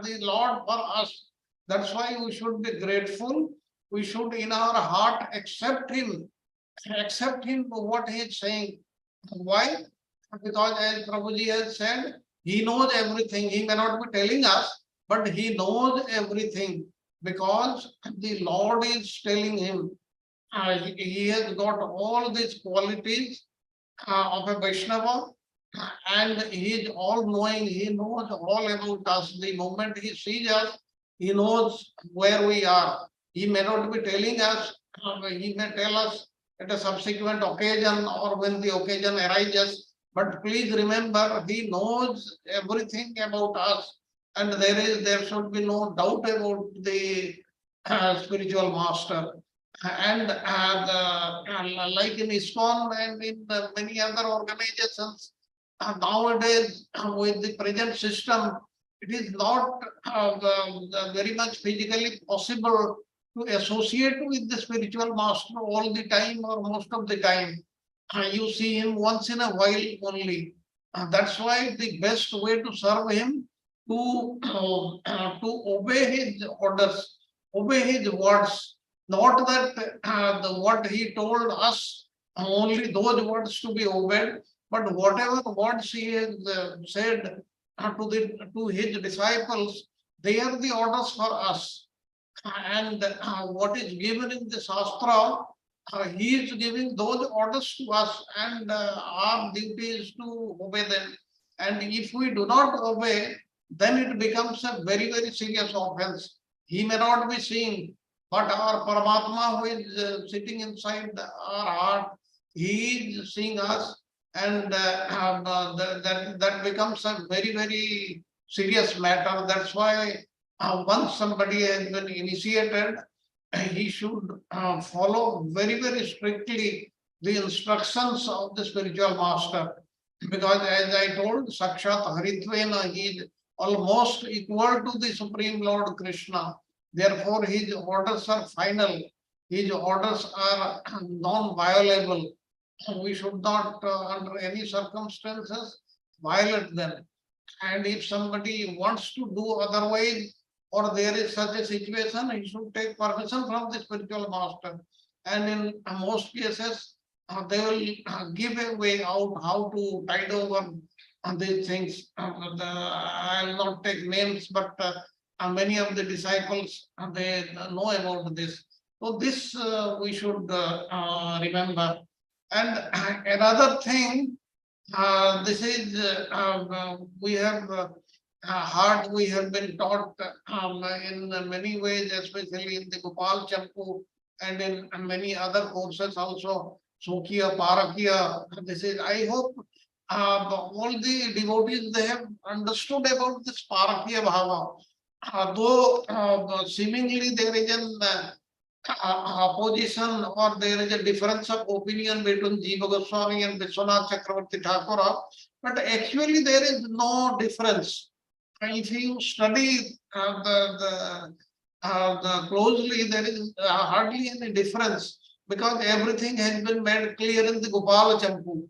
the Lord for us. That's why we should be grateful. We should, in our heart, accept him for what he is saying. Why? Because as Prabhuji has said, he knows everything. He may not be telling us, but he knows everything, because the Lord is telling him. He has got all these qualities of a Vaishnava, and he is all knowing. He knows all about us. The moment he sees us, he knows where we are. He may not be telling us, he may tell us at a subsequent occasion or when the occasion arises. But please remember, he knows everything about us, and there should be no doubt about the spiritual master. And like in ISKCON and in many other organizations, nowadays with the present system, it is not very much physically possible to associate with the spiritual master all the time or most of the time. You see him once in a while only. That's why the best way to serve him, to obey his orders, obey his words. Not that what he told us, only those words to be obeyed, but whatever words he has said to his disciples, they are the orders for us. And what is given in the Shastra, he is giving those orders to us, and our duty is to obey them. And if we do not obey, then it becomes a very, very serious offense. He may not be seeing, but our Paramatma, who is sitting inside our heart, he is seeing us, and that becomes a very, very serious matter. That's why once somebody has been initiated, he should follow very, very strictly the instructions of the spiritual master. Because as I told, Sakshat Haritvena, he is almost equal to the Supreme Lord Krishna. Therefore, his orders are final. His orders are non-violable. We should not, under any circumstances, violate them. And if somebody wants to do otherwise, or there is such a situation, he should take permission from the spiritual master. And in most cases, they will give a way out how to tide over these things. I will not take names, but many of the disciples, they know about this. So this we should remember. And another thing, this is we have heard, we have been taught in many ways, especially in the Gopal Champu and in many other courses also, Sukhiya, Parakhiya. This is, I hope all the devotees, they have understood about this Parakhiya Bhava. Though seemingly there is an opposition, or there is a difference of opinion between Jiva Goswami and Vishwanath Chakravarti Thakura, but actually there is no difference. If you study the closely, there is hardly any difference, because everything has been made clear in the Gopala Champu.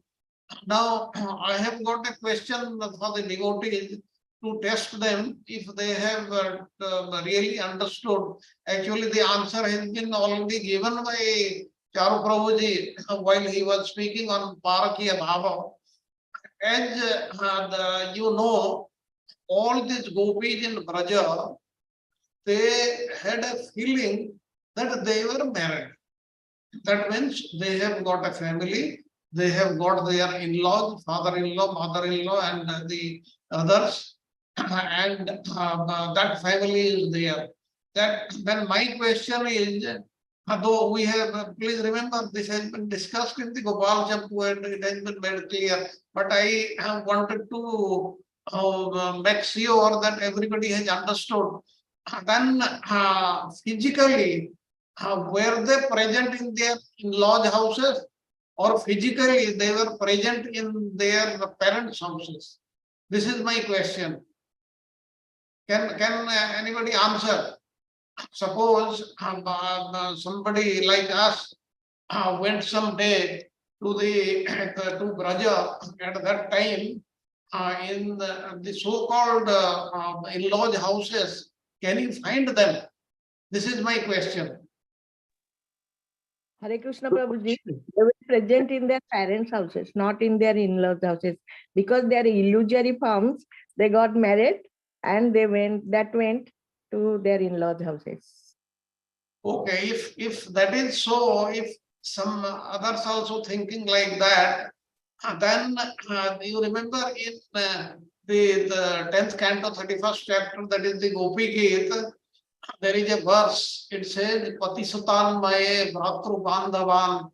Now, I have got a question for the devotees to test them if they have really understood. Actually, the answer has been already given by Charu Prabhuji while he was speaking on Parakiya Bhava. As you know, all these gopis in Braja, they had a feeling that they were married. That means they have got a family, they have got their in-laws, father-in-law, mother-in-law, and the others, and that family is there. That then my question is, though we have, please remember, this has been discussed in the Gopal Champu and it has been made clear, but I have wanted to make sure that everybody has understood. Then physically, were they present in their in-laws' houses, or physically they were present in their parents' houses? This is my question. Can anybody answer? Suppose somebody like us went someday to the to Braja at that time in the so-called in-laws' houses. Can you find them? This is my question. Hare Krishna Prabhuji, they were present in their parents' houses, not in their in-laws' houses, because they are illusory forms. They got married and they went to their in-laws' houses. Okay, if that is so, if some others also thinking like that, then you remember in the 10th canto, 31st chapter, that is the Gopi Geet, there is a verse, it says, Patisutan Maye Bhratru Bandhavan.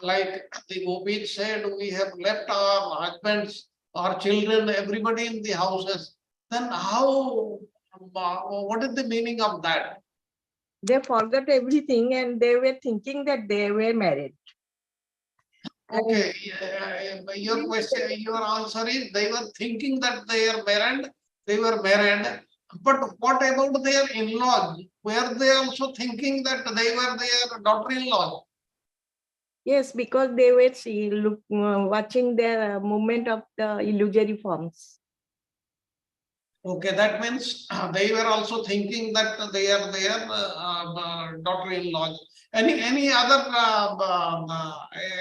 Like the Gopis said, we have left our husbands, our children, everybody in the houses. Then how, what is the meaning of that? They forgot everything and they were thinking that they were married. Okay, your question, your answer is they were thinking that they are married, but what about their in-laws? Were they also thinking that they were their daughter-in-law? Yes, because they were watching the movement of the illusory forms. Okay, that means they were also thinking that they are their daughter-in-laws. Any other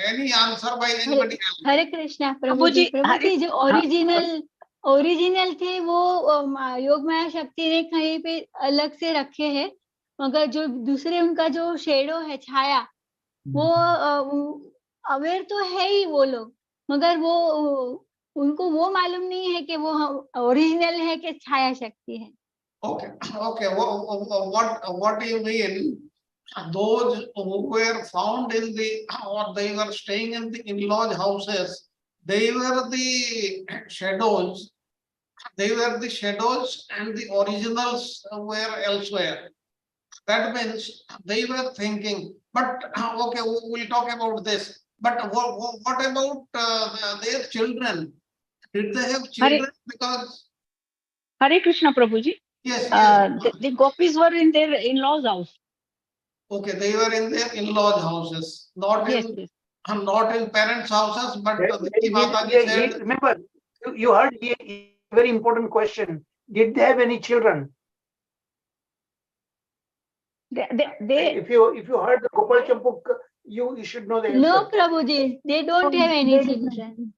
any answer by anybody else? हरे कृष्णा प्रभु जी जो original थे वो योग माया शक्ति ने कहीं पे अलग से रखे हैं, मगर जो दूसरे उनका जो शेडो है, छाया, वो अवेयर तो है ही वो लोग, मगर वो उनको वो मालूम नहीं है कि वो ओरिजिनल है कि छाया शक्ति है. Okay, what do you mean? Those who were found in the, or they were staying in the in-laws' houses, they were the shadows. They were the shadows, and the originals were elsewhere. That means they were thinking. But okay, we'll talk about this. But what about their children? Did they have children? Because Hare Krishna Prabhuji. yes, the gopis were in their in-laws' house. Okay, they were in their in-laws' houses, not in parents' houses, but remember, you heard a very important question. Did they have any children? If you heard the Gopal Champuk, you should know the answer. No, Prabhuji, they don't have any children.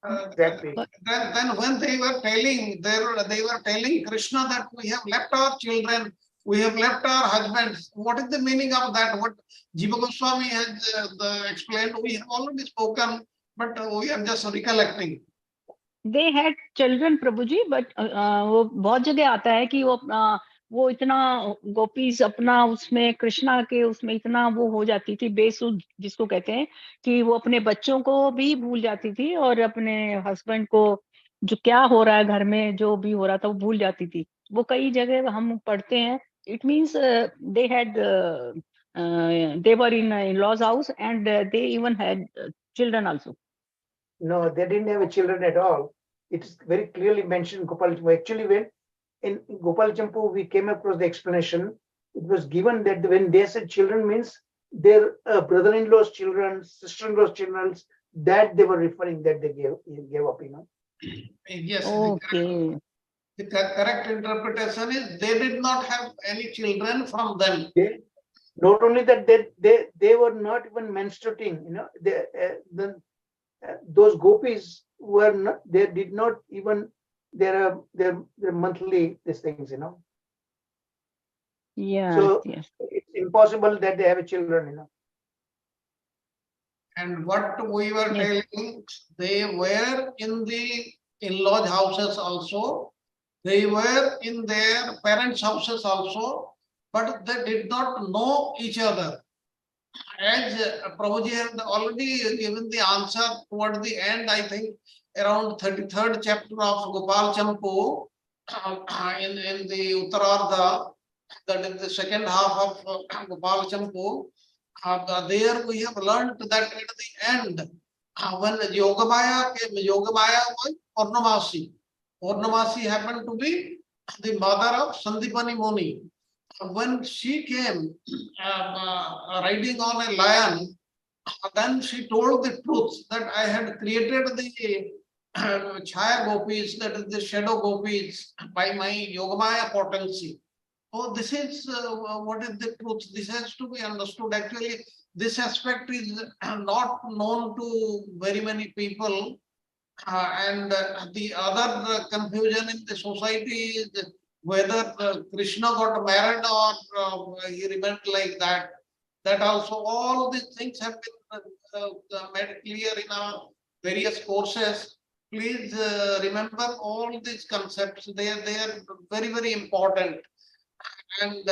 Exactly. Then when they were telling Krishna that we have left our children, we have left our husbands. What is the meaning of that? What Jiva Goswami has explained, we have already spoken, but we are just recollecting. They had children, Prabhuji, but वो बहुत जगह आता है कि वो इतना gopis अपना उसमें कृष्णा के उसमें इतना वो हो जाती थी, बेसुध जिसको कहते हैं, कि वो अपने बच्चों को भी भूल जाती थी और अपने हस्बैंड को जो क्या हो रहा है घर में, जो भी हो रहा था वो भूल जाती थी. वो कई जगह हम पढ़ते हैं. It means they had they were in law's house and they even had children also. No, they didn't have children at all. It is very clearly mentioned in Gopal Champu. Actually, when in Gopal Champu we came across the explanation, it was given that when they said children means their brother-in-law's children, sister-in-law's children, that they were referring, that they gave up, Yes, Okay. the correct interpretation is they did not have any children from them. Not only that, they were not even menstruating, those gopis were not, they did not even their monthly these things, Yes, so yes. it's impossible that they have children, And what we were Yes. telling, they were in the in-laws houses also. They were in their parents' houses also, but they did not know each other. As Prabhuji had already given the answer toward the end, I think around 33rd chapter of Gopal Champu, in the Uttarardha, that is the second half of Gopal Champu, there we have learned that at the end, when Yogamaya came, Yogamaya was Purnamasi. Purnamasi happened to be the mother of Sandipani Muni. When she came riding on a lion, then she told the truth that I had created the Chaya Gopis, that is the shadow Gopis, by my Yogamaya potency. So this is what is the truth. This has to be understood. Actually, this aspect is not known to very many people. And the other confusion in the society is whether Krishna got married or he remained like that. That also, all these things have been made clear in our various courses. Please remember all these concepts. They are very, very important. And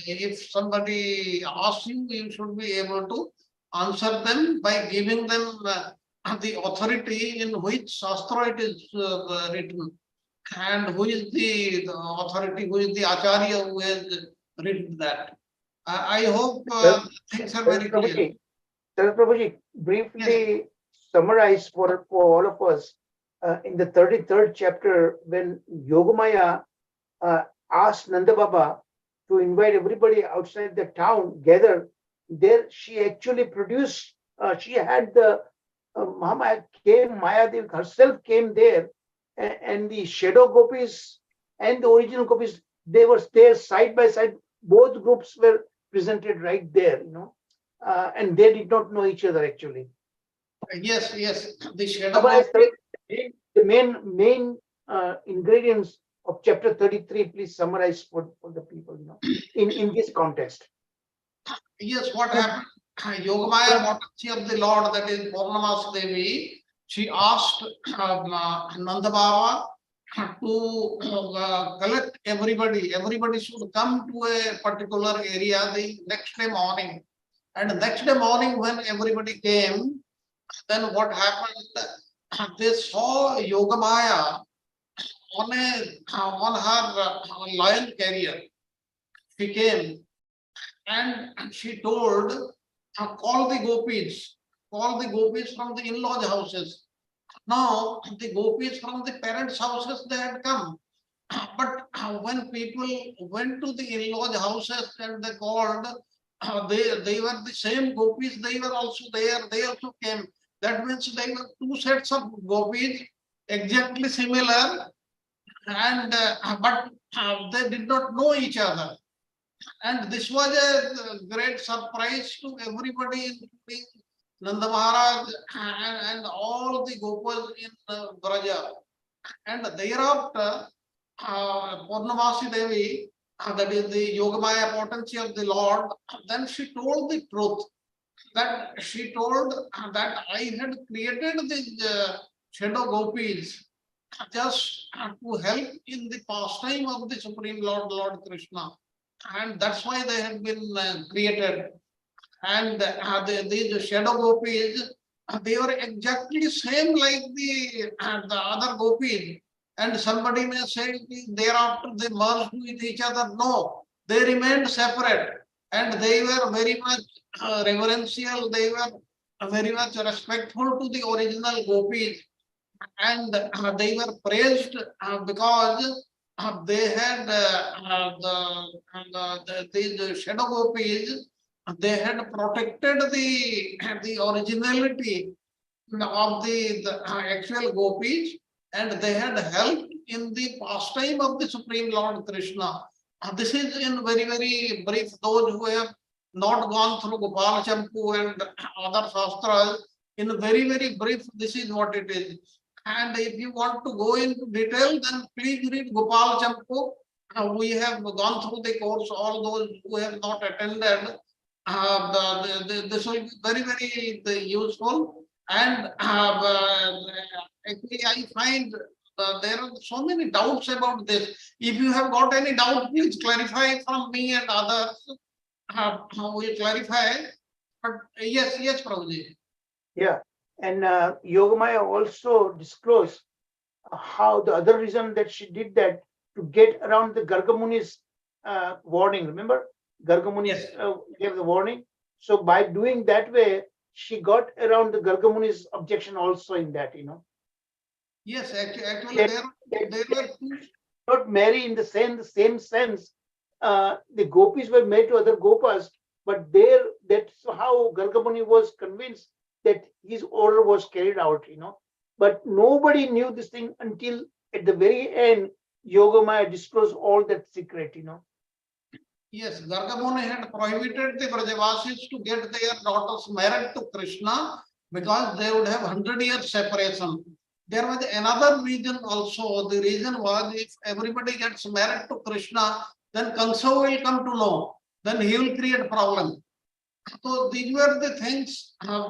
if somebody asks you, you should be able to answer them by giving them the authority in which Shastra it is written, and who is the authority, who is the Acharya who has written that. I hope things are very clear. Prabhuji, briefly summarize for all of us in the 33rd chapter when Yogamaya asked Nanda Baba to invite everybody outside the town gather. There she actually produced, she had the Mahamaya came, Mayadevi herself came there, and the shadow gopis and the original gopis, they were there side by side. Both groups were presented right there, and they did not know each other actually. Yes, the shadow. The main ingredients of chapter 33, please summarize for the people, in this context. Yes, what happened? Yogamaya potency of the Lord, that is Purnamasi Devi, she asked Nanda Baba to collect everybody. Everybody should come to a particular area the next day morning. And the next day morning, when everybody came, then what happened? They saw Yogamaya on her lion carrier. She came and she told, call the gopis from the in-laws houses. Now the gopis from the parents' houses, they had come. But when people went to the in-laws houses and they called, they were the same gopis, they were also there, they also came. That means they were two sets of gopis, exactly similar, and but they did not know each other. And this was a great surprise to everybody, including Nanda Maharaj and all the Gopas in Braja. And thereafter, Purnamasi Devi, that is the Yogamaya potency of the Lord, then she told the truth. That she told that I had created these shadow gopis just to help in the pastime of the Supreme Lord, Lord Krishna. And that's why they have been created. And these shadow gopis, they were exactly same like the other gopis. And somebody may say thereafter they merged with each other. No, they remained separate. And they were very much reverential. They were very much respectful to the original gopis, and they were praised because they had these shadow gopis. They had protected the originality of the actual gopis, and they had helped in the pastime of the Supreme Lord Krishna. This is in very, very brief. Those who have not gone through Gopal Champu and other shastras, in very, very brief, this is what it is. And if you want to go into detail, then please read Gopal Champu. We have gone through the course. All those who have not attended, this will be very, very useful. And actually, I find there are so many doubts about this. If you have got any doubt, please clarify from me and others. Will clarify. But yes, Prabhuji. Yeah, and Yogamaya also disclosed how the other reason that she did that to get around the Gargamuni's warning. Remember, Gargamuni gave the warning. So by doing that way, she got around the Gargamuni's objection also in that, Yes, actually, there were two. Not marry in the same sense. The gopis were married to other gopas, but that's how Gargamuni was convinced that his order was carried out, But nobody knew this thing until at the very end, Yogamaya disclosed all that secret, Yes, Gargamuni had prohibited the Brajavasis to get their daughters married to Krishna because they would have 100 years separation. There was another reason also. The reason was if everybody gets married to Krishna, then Kansa will come to know. Then he will create problem. So these were the things, but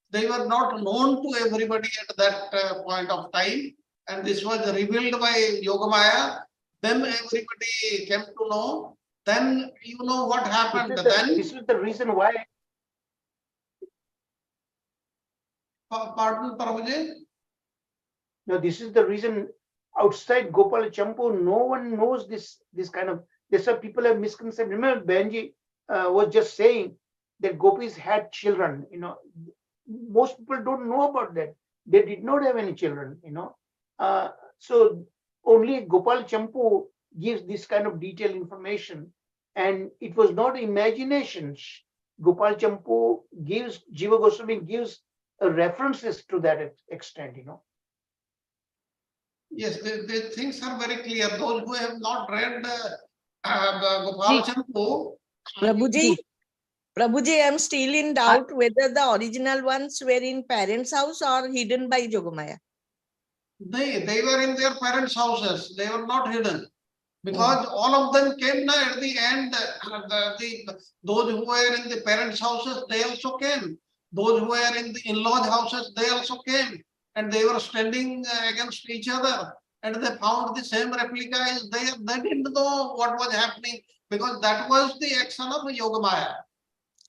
they were not known to everybody at that point of time. And this was revealed by Yogamaya. Then everybody came to know. Then you know what happened. This is the reason why. Pardon, Prabhuji? No, this is the reason. Outside Gopal Champu, no one knows this kind of. That's why people have misconception. Remember, Benji was just saying that gopis had children. Most people don't know about that. They did not have any children. So only Gopal Champu gives this kind of detailed information, and it was not imagination. Gopal Champu gives, Jiva Goswami gives references to that extent. Yes, the things are very clear. Those who have not read Gopal Champu. Prabhuji, I'm still in doubt whether the original ones were in parents' house or hidden by Yogamaya. They were in their parents' houses. They were not hidden. Because all of them came now at the end. Those who were in the parents' houses, they also came. Those who were in the in-laws' houses, they also came. And they were standing against each other. And they found the same replica is there. They didn't know what was happening because that was the action of Yogamaya.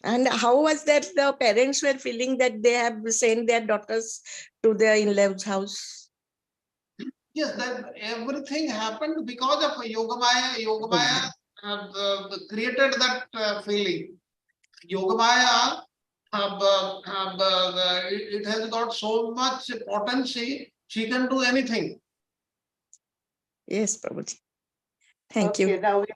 And how was that the parents were feeling that they have sent their daughters to their in-laws' house? Yes, that everything happened because of Yogamaya. Yogamaya created that feeling. Yogamaya, it has got so much potency, she can do anything. Yes, Prabhuji. Thank you. Now we're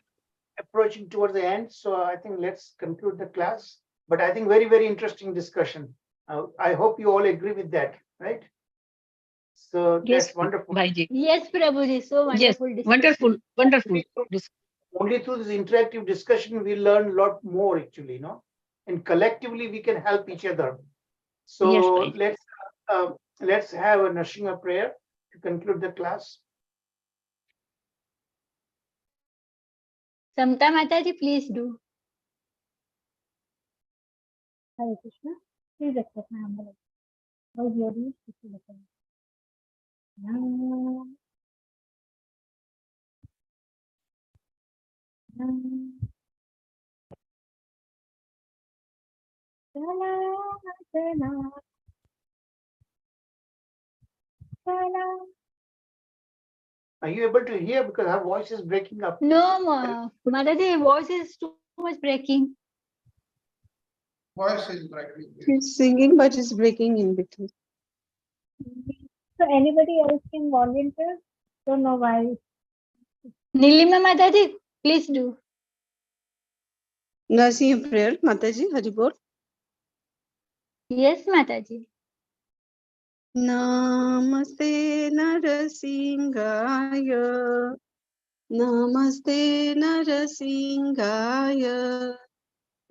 approaching towards the end, so I think let's conclude the class. But I think very, very interesting discussion. I hope you all agree with that, right? So yes, that's wonderful. Bhaiji. Yes, Prabhuji, so wonderful. Yes, wonderful. Only through this interactive discussion we learn a lot more actually, and collectively we can help each other. So yes, let's have a Nrsimha prayer to conclude the class. Samta Mataji, please do. Hare Krishna. Please accept my humble. How is your news? Are you able to hear? Because her voice is breaking up. No, Mataji, voice is too much breaking. Voice is breaking. He's singing, but it's breaking in between. So anybody else can volunteer? Don't know why. Nilima Mataji, please do. Nursing prayer, Mataji, Haribol. Yes, Mataji. Namaste Narasingaya. Namaste Narasingaya.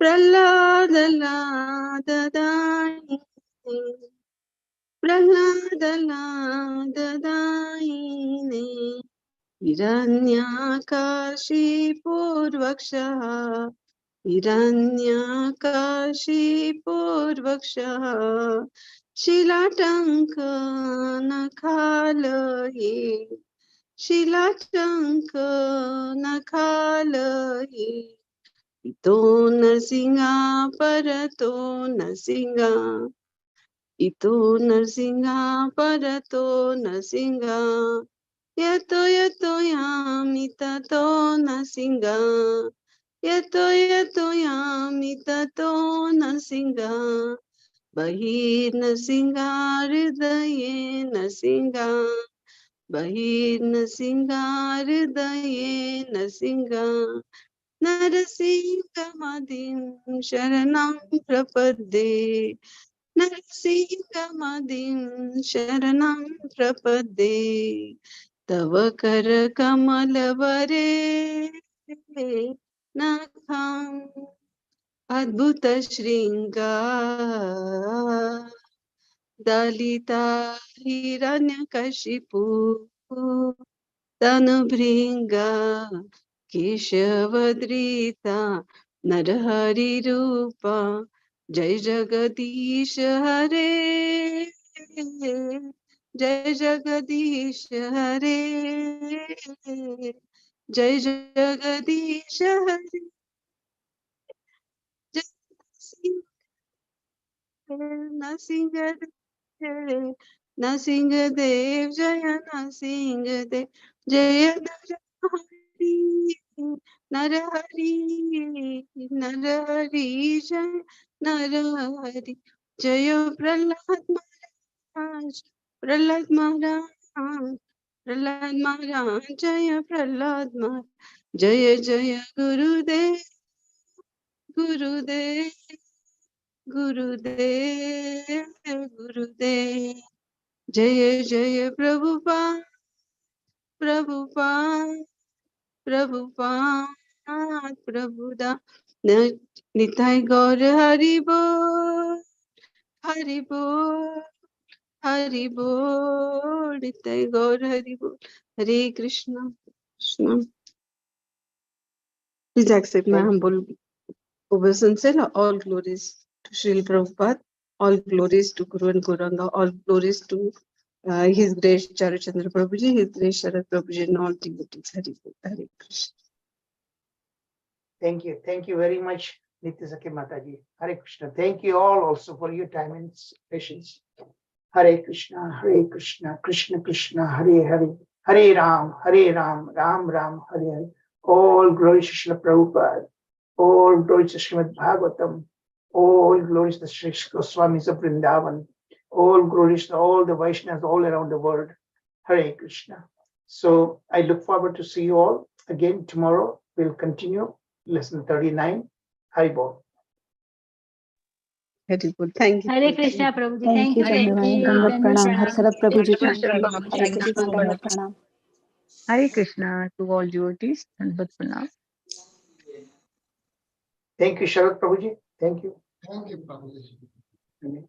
Praladaladaini. Praladaladaini. Hiranyakashipurvakshaha. हिरण्यकाशीपूर्वक्षः शिलाटङ्कनखालये शिलाटङ्कनखालये इतो नरसिंहा परतो नरसिंहा इतो नरसिंहा परतो नरसिंहा यतो यतो यामि ततो नरसिंहा यतो यतो यामि ततो नरसिंहा बहिर्नरसिंहा हृदये नरसिंहा बहिर्नरसिंहा हृदये नरसिंहा नरसिंहमदिं शरणं प्रपद्ये नरसिंहमदिं शरणं प्रपद्ये तव करकमलवरे नखम् अद्भुत शृंगार दलिता हिरण्यकशिपु तनुभृंगा केशवद्रिता नरहरि रूपा जय जगदीश हरे जय जगदीश हरे जय जगदीश हरे नरसिंह देव जय नरसिंह देव जय नरहरि नरहरि जय नरहरि जय प्रहलाद महाराज प्रहलाद महाराज प्रहलाद महाराज जय प्रहलाद महाराज जय जय गुरुदेव गुरुदेव गुरुदेव गुरुदेव जय जय प्रभुपाद प्रभुपाद प्रभुपाद प्रभुदा निताय गौर हरि बोल हरि बोल हरि बोल निताय गौर हरि बोल हरे Krishna Krishna Please accept my humble obeisance. All glories to Srila Prabhupada, all glories to Guru and Gauranga, all glories to His Grace Charachandra Prabhuji, His Grace Sharad Prabhuji, and all devotees. Hare Krishna. Thank you very much, Nityasakhi Mataji. Hare Krishna. Thank you all also for your time and patience. Hare Krishna, Krishna Krishna, Hare Hare, Hare Ram, Ram Ram, Hare Hare. All glories to Srila Prabhupada, all glories to Srimad Bhagavatam, all glories to Sri Goswamis of Vrindavan, all glories to all the Vaishnavas all around the world. Hare Krishna. So I look forward to see you all again tomorrow. We'll continue lesson 39. Hari Bol. Very good. Thank you. Hare Krishna Prabhuji. Thank you, Thank धन्यवाद you. दंडवत प्रणाम हर सरद प्रभु जी को Hare हरे कृष्णा दंडवत प्रणाम Krishna to all devotees. Dhanvat pranam. Thank you, Sharad Prabhuji. Thank you. Thank you, Prabhuji. Amen.